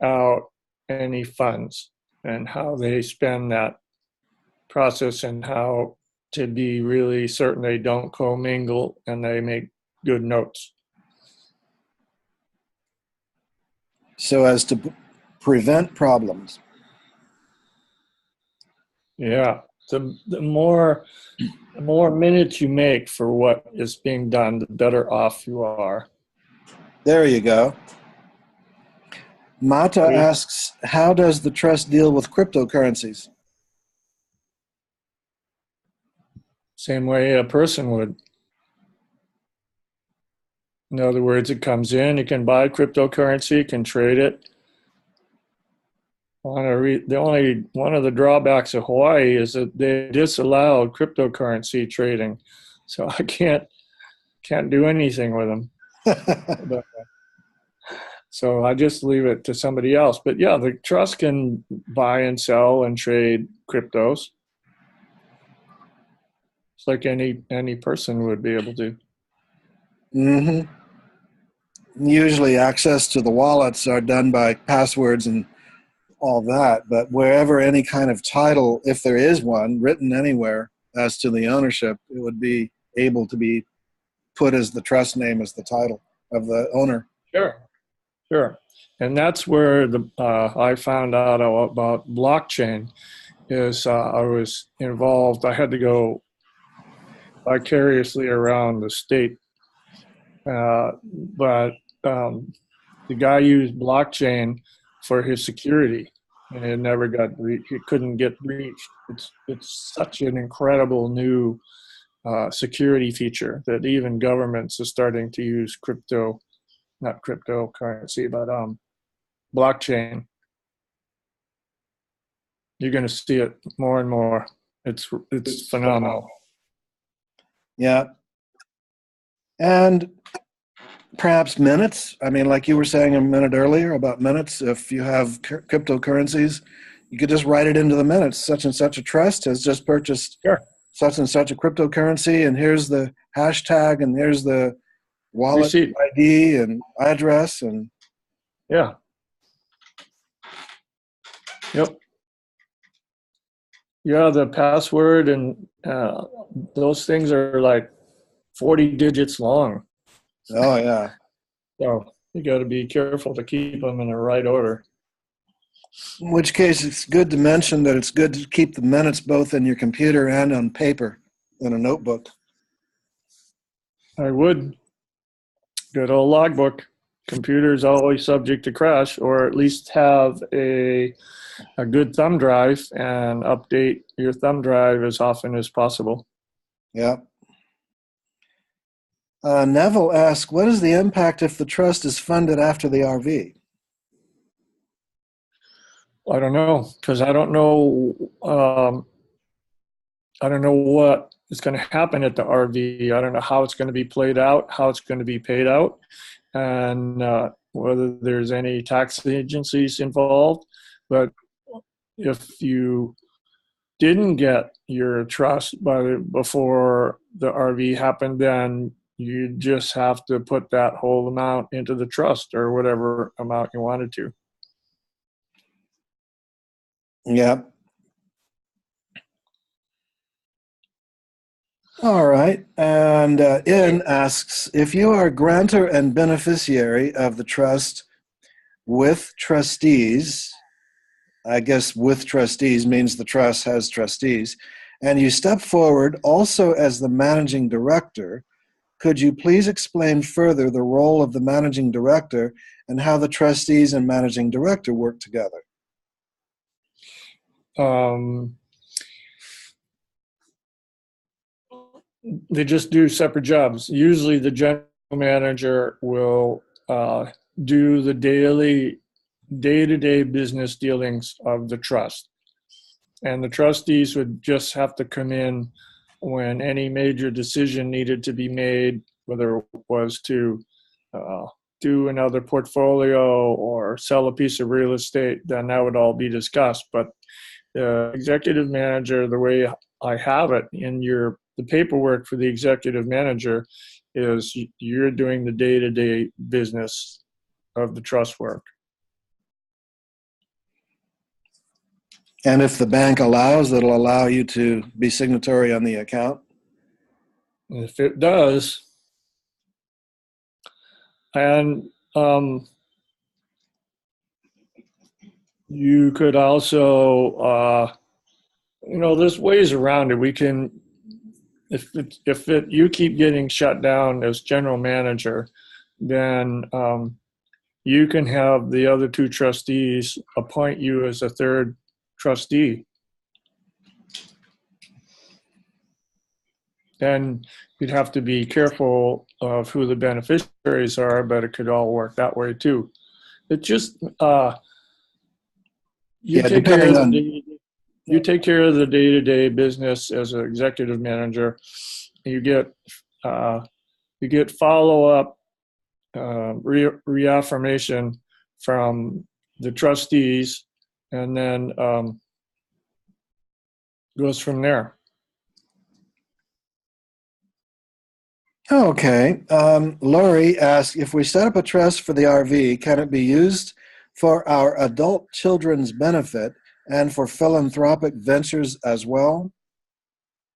out any funds and how they spend that process, and how to be really certain they don't commingle and they make good notes. So as to prevent problems. Yeah. The more minutes you make for what is being done, the better off you are. There you go. Mata asks, how does the trust deal with cryptocurrencies? Same way a person would. In other words, it comes in, you can buy cryptocurrency, you can trade it. One of the drawbacks of Hawaii is that they disallowed cryptocurrency trading, so I can't do anything with them. But, so I just leave it to somebody else. But yeah, the trust can buy and sell and trade cryptos. It's like any person would be able to. Mm-hmm. Usually access to the wallets are done by passwords and all that, but wherever any kind of title, if there is one, written anywhere as to the ownership, it would be able to be put as the trust name as the title of the owner. Sure. And that's where I found out about blockchain is I was involved. I had to go vicariously around the state. But the guy used blockchain for his security, and it never got breached. It couldn't get breached. It's such an incredible new security feature that even governments are starting to use not cryptocurrency, but blockchain. You're going to see it more and more. It's phenomenal. Yeah. And perhaps minutes. I mean, like you were saying a minute earlier about minutes, if you have cryptocurrencies, you could just write it into the minutes. Such and such a trust has just purchased such and such a cryptocurrency, and here's the hashtag, and here's the wallet Receipt. ID and address. And yeah. Yep. Yeah, the password and those things are like 40 digits long. oh yeah. So you got to be careful to keep them in the right order. In which case, it's good to mention that it's good to keep the minutes both in your computer and on paper in a notebook. I would. Good old logbook. Computer's always subject to crash, or at least have a good thumb drive and update your thumb drive as often as possible. Yeah. Neville asks, what is the impact if the trust is funded after the RV? I don't know, because I don't know what is going to happen at the RV. I don't know how it's going to be played out, how it's going to be paid out. And whether there's any tax agencies involved. But if you didn't get your trust before the RV happened, then you just have to put that whole amount into the trust, or whatever amount you wanted to. Yep. All right. And In asks, if you are grantor and beneficiary of the trust with trustees, I guess with trustees means the trust has trustees, and you step forward also as the managing director, could you please explain further the role of the managing director and how the trustees and managing director work together? They just do separate jobs. Usually the general manager will do the day-to-day business dealings of the trust. And the trustees would just have to come in when any major decision needed to be made, whether it was to do another portfolio or sell a piece of real estate, then that would all be discussed. But the executive manager, the way I have it in the paperwork for the executive manager, is you're doing the day-to-day business of the trust work. And if the bank allows, it'll allow you to be signatory on the account? If it does, and you could also, there's ways around it. We can, if you keep getting shut down as general manager, then you can have the other two trustees appoint you as a third trustee. Then you'd have to be careful of who the beneficiaries are, but it could all work that way too. It just you take care of the day-to-day business as an executive manager. You get follow-up reaffirmation from the trustees, and then goes from there. Okay. Lori asked, if we set up a trust for the RV, can it be used for our adult children's benefit and for philanthropic ventures as well?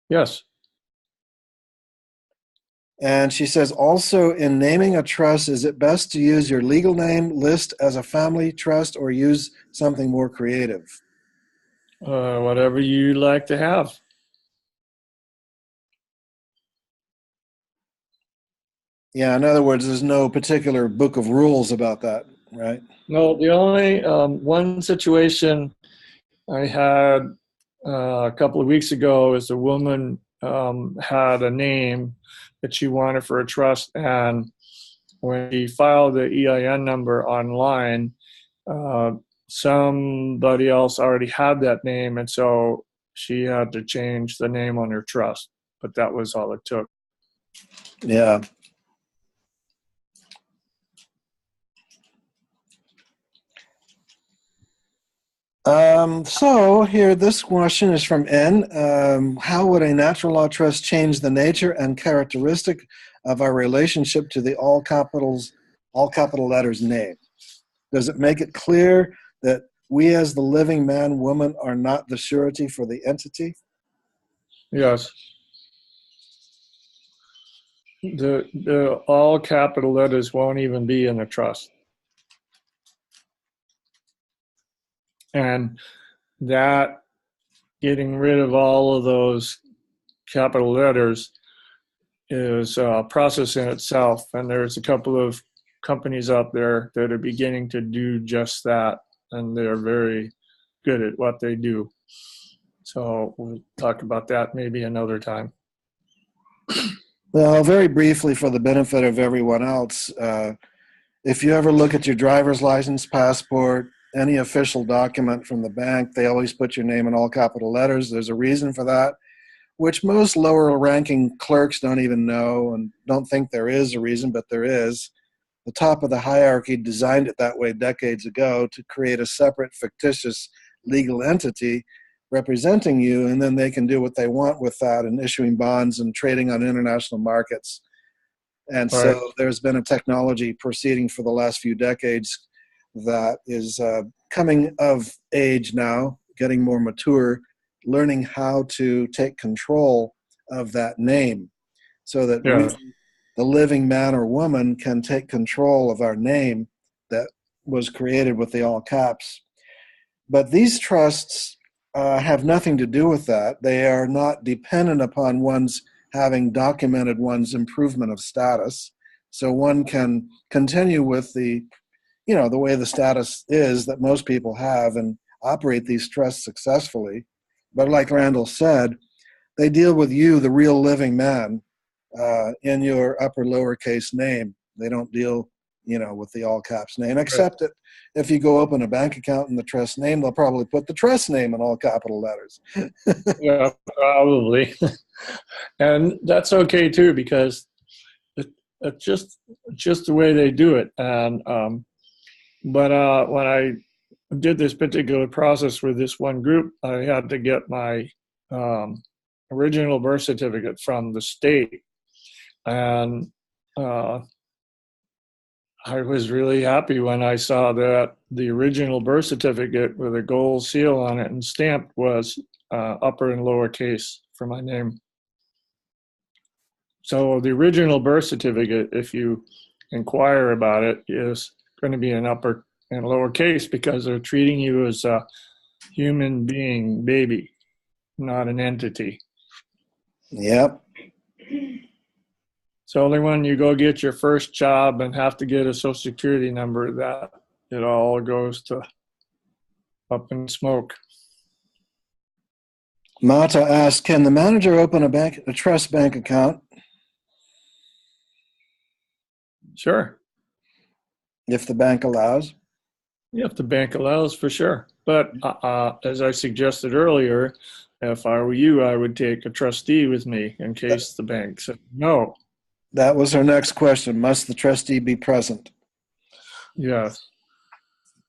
Yes. And she says, also, in naming a trust, is it best to use your legal name list as a family trust or use something more creative? Whatever you like to have. Yeah, in other words, there's no particular book of rules about that, right? No, the only one situation I had a couple of weeks ago is a woman had a name that she wanted for a trust, and when she filed the EIN number online, somebody else already had that name, and so she had to change the name on her trust, but that was all it took. Yeah. So here, this question is from N. How would a natural law trust change the nature and characteristic of our relationship to the all capital letters name? Does it make it clear that we as the living man, woman are not the surety for the entity? Yes. The all capital letters won't even be in the trust. And that, getting rid of all of those capital letters, is a process in itself. And there's a couple of companies out there that are beginning to do just that, and they're very good at what they do. So we'll talk about that maybe another time. Well, very briefly, for the benefit of everyone else, if you ever look at your driver's license, passport, any official document from the bank, they always put your name in all capital letters. There's a reason for that, which most lower ranking clerks don't even know and don't think there is a reason, but there is. the top of the hierarchy designed it that way decades ago to create a separate fictitious legal entity representing you, and then they can do what they want with that and issuing bonds and trading on international markets. And Right. so there's been a technology proceeding for the last few decades that is coming of age now, getting more mature, learning how to take control of that name so that Yeah. we, the living man or woman, can take control of our name that was created with the all caps. But these trusts have nothing to do with that. They are not dependent upon one's having documented one's improvement of status. So one can continue with the way the status is that most people have and operate these trusts successfully. But like Randall said, they deal with you, the real living man, in your upper lowercase name. They don't deal, with the all caps name, except that if you go open a bank account in the trust name, they'll probably put the trust name in all capital letters. Yeah, probably. And that's okay too, because it's just the way they do it. And but when I did this particular process with this one group, I had to get my original birth certificate from the state, and I was really happy when I saw that the original birth certificate with a gold seal on it and stamped was upper and lowercase for my name. So the original birth certificate, if you inquire about it, is going to be an upper and lowercase because they're treating you as a human being baby, not an entity. Yep. So only when you go get your first job and have to get a social security number that it all goes to up in smoke. Mata asked, can the manager open a trust bank account? Sure. If the bank allows? If the bank allows, for sure. But as I suggested earlier, if I were you, I would take a trustee with me in case the bank said no. That was our next question. Must the trustee be present? Yes.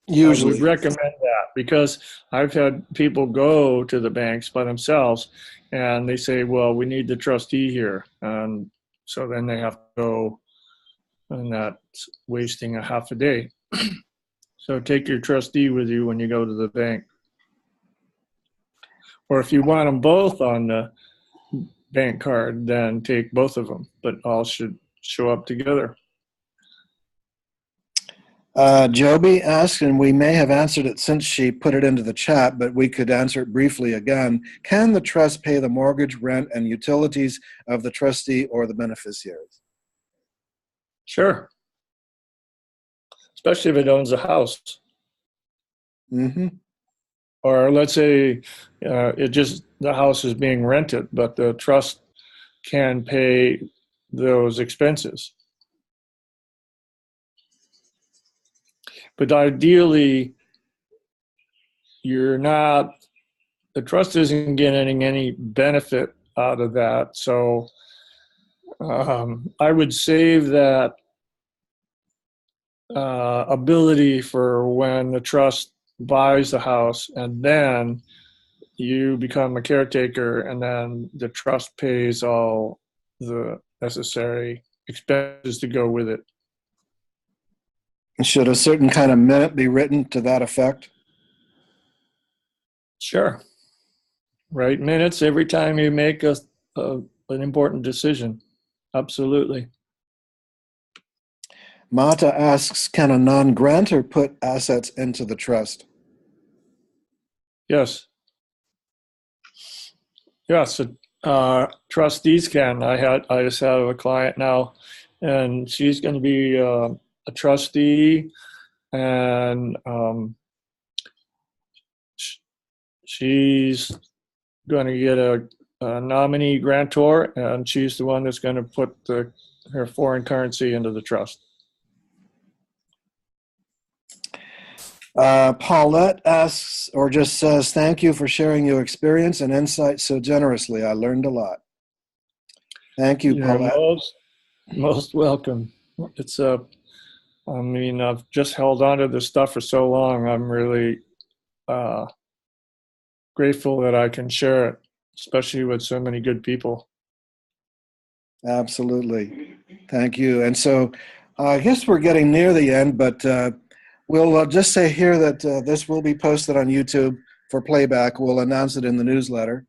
Usually. I would recommend that because I've had people go to the banks by themselves and they say, well, we need the trustee here. And so then they have to go, and that's wasting a half a day. So take your trustee with you when you go to the bank. Or if you want them both on the bank card, then take both of them, but all should show up together. Joby asked, and we may have answered it since she put it into the chat, but we could answer it briefly again. Can the trust pay the mortgage, rent, and utilities of the trustee or the beneficiaries? Sure. Especially if it owns a house. Mm-hmm. Or let's say the house is being rented, but the trust can pay those expenses. But ideally, the trust isn't getting any benefit out of that. So I would save that ability for when the trust buys the house and then you become a caretaker and then the trust pays all the necessary expenses to go with it. Should a certain kind of minute be written to that effect? Sure. Write minutes every time you make an important decision. Absolutely. Mata asks, can a non-grantor put assets into the trust? Yes. Yes, trustees can. I just have a client now, and she's going to be a trustee, and she's going to get a nominee grantor, and she's the one that's going to put her foreign currency into the trust. Paulette asks, or just says, thank you for sharing your experience and insight so generously. I learned a lot. Thank you, You're Paulette. most welcome. It's a I mean, I've just held on to this stuff for so long. I'm really grateful that I can share it, especially with so many good people. Absolutely. Thank you. And so I guess we're getting near the end, but we'll just say here that this will be posted on YouTube for playback. We'll announce it in the newsletter.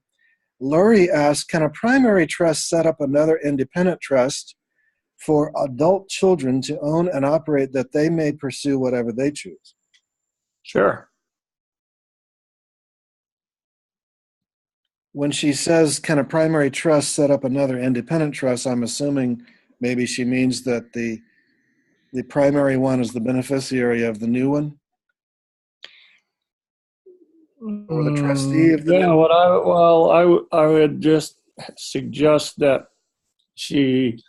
Lori asks, can a primary trust set up another independent trust for adult children to own and operate that they may pursue whatever they choose? Sure. When she says, can a primary trust set up another independent trust, I'm assuming maybe she means that the primary one is the beneficiary of the new one? Or the trustee of the Yeah, new one? I would just suggest that she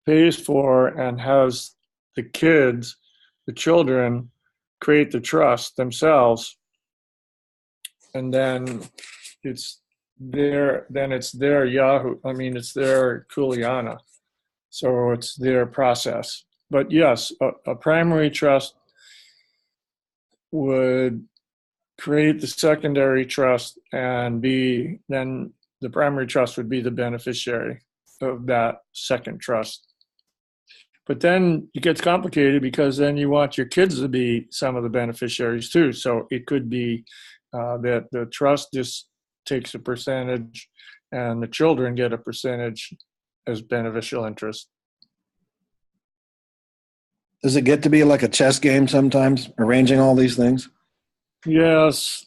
pays for and has the kids, the children, create the trust themselves, and then it's their Yahoo. I mean, it's their Kuleana, so it's their process. But yes, a primary trust would create the secondary trust, and then the primary trust would be the beneficiary of that second trust. But then it gets complicated because then you want your kids to be some of the beneficiaries too. So it could be that the trust just takes a percentage and the children get a percentage as beneficial interest. Does it get to be like a chess game sometimes, arranging all these things? Yes.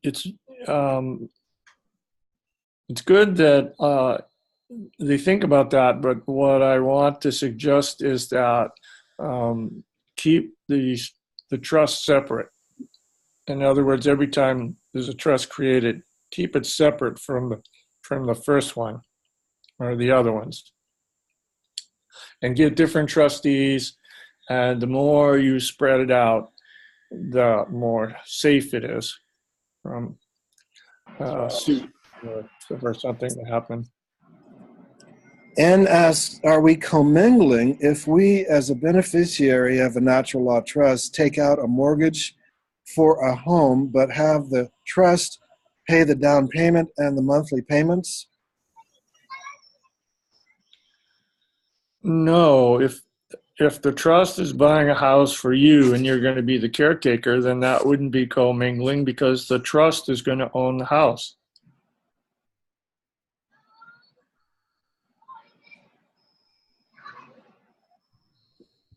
It's good that they think about that, but what I want to suggest is that keep the trust separate. In other words, every time there's a trust created, keep it separate from the first one or the other ones, and get different trustees. And the more you spread it out, the more safe it is from suit for something to happen. And asks, are we commingling if we, as a beneficiary of a natural law trust, take out a mortgage for a home, but have the trust pay the down payment and the monthly payments? No, if the trust is buying a house for you and you're going to be the caretaker, then that wouldn't be commingling because the trust is going to own the house.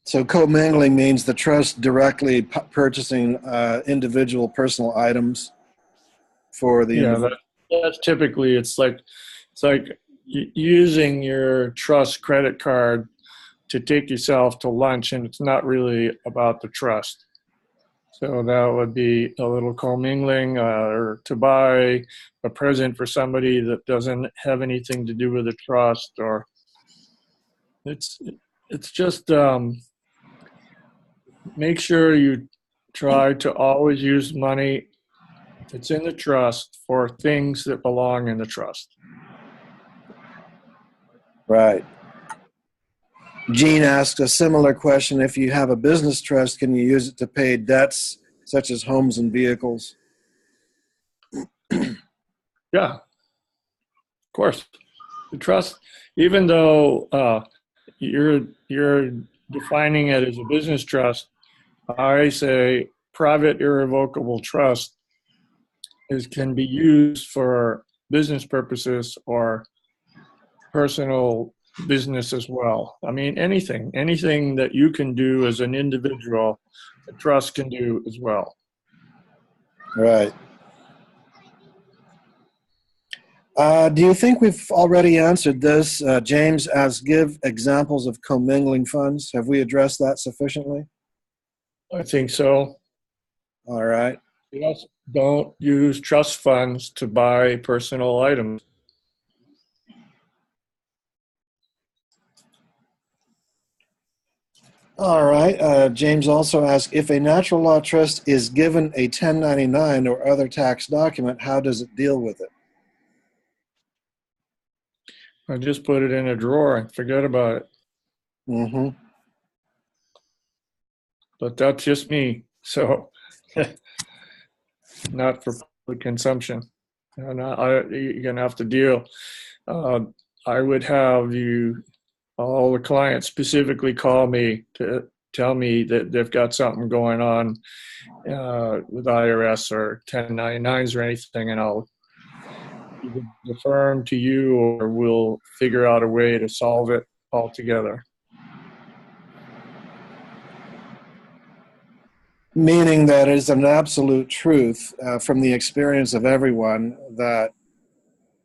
So commingling means the trust directly purchasing individual personal items for the individual. That's typically it's like using your trust credit card to take yourself to lunch, and it's not really about the trust. So that would be a little commingling, or to buy a present for somebody that doesn't have anything to do with the trust, or it's just make sure you try to always use money that's in the trust for things that belong in the trust. Right. Gene asked a similar question. If you have a business trust, can you use it to pay debts such as homes and vehicles? Yeah, of course. The trust, even though you're defining it as a business trust, I say private irrevocable trust can be used for business purposes or personal business as well. I mean, anything that you can do as an individual, the trust can do as well. Right. Do you think we've already answered this? James asks, give examples of commingling funds. Have we addressed that sufficiently? I think so. All right. Yes, don't use trust funds to buy personal items. All right. James also asks, if a natural law trust is given a 1099 or other tax document, how does it deal with it? I just put it in a drawer and forgot about it. Mm-hmm. But that's just me. So not for public consumption. And you're going to have to deal. I would have you, all the clients specifically call me to tell me that they've got something going on with IRS or 1099s or anything, and I'll either defer them to you or we'll figure out a way to solve it altogether. Meaning that it is an absolute truth from the experience of everyone that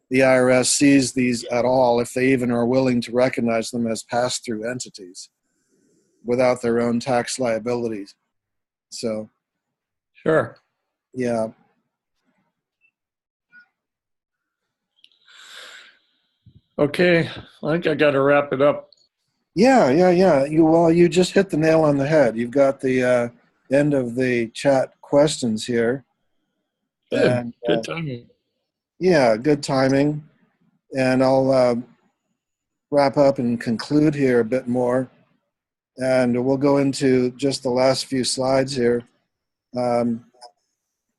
the IRS sees these at all, if they even are willing to recognize them as pass-through entities without their own tax liabilities. So, Sure. yeah. Okay, I think I got to wrap it up. Yeah. You just hit the nail on the head. You've got the end of the chat questions here. Good, And, good timing. yeah, good timing. And I'll wrap up and conclude here a bit more. And we'll go into just the last few slides here.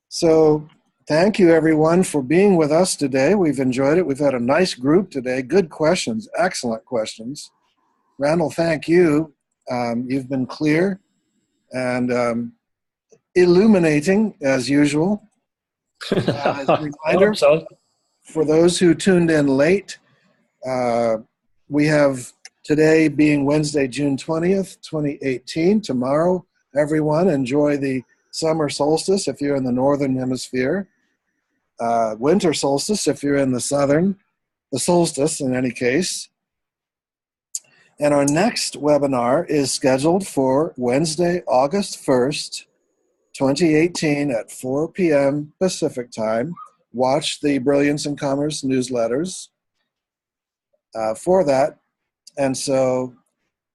So thank you, everyone, for being with us today. We've enjoyed it. We've had a nice group today. Good questions, excellent questions. Randall, thank you. You've been clear and illuminating, as usual. As a reminder, So. for those who tuned in late, we have today being Wednesday, June 20th, 2018. Tomorrow, everyone, enjoy the summer solstice if you're in the northern hemisphere. Winter solstice if you're in the southern. The solstice in any case. And our next webinar is scheduled for Wednesday, August 1st, 2018 at 4 p.m. Pacific time. Watch the Brilliance in Commerce newsletters for that. And so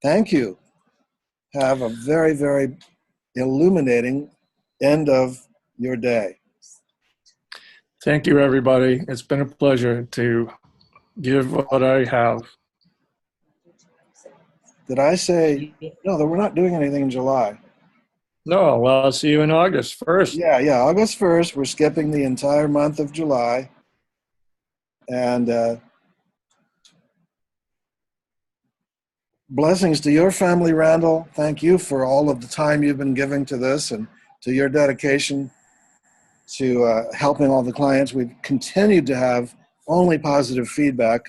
thank you. Have a very, very illuminating end of your day. Thank you, everybody. It's been a pleasure to give what I have. Did I say, no, that we're not doing anything in July? No, well, I'll see you in August 1st. Yeah, August 1st. We're skipping the entire month of July. And blessings to your family, Randall. Thank you for all of the time you've been giving to this and to your dedication to helping all the clients. We've continued to have only positive feedback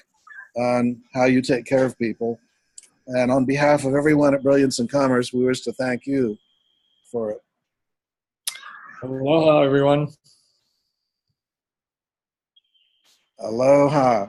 on how you take care of people. And on behalf of everyone at Brilliance in Commerce, we wish to thank you for it. Aloha, everyone. Aloha.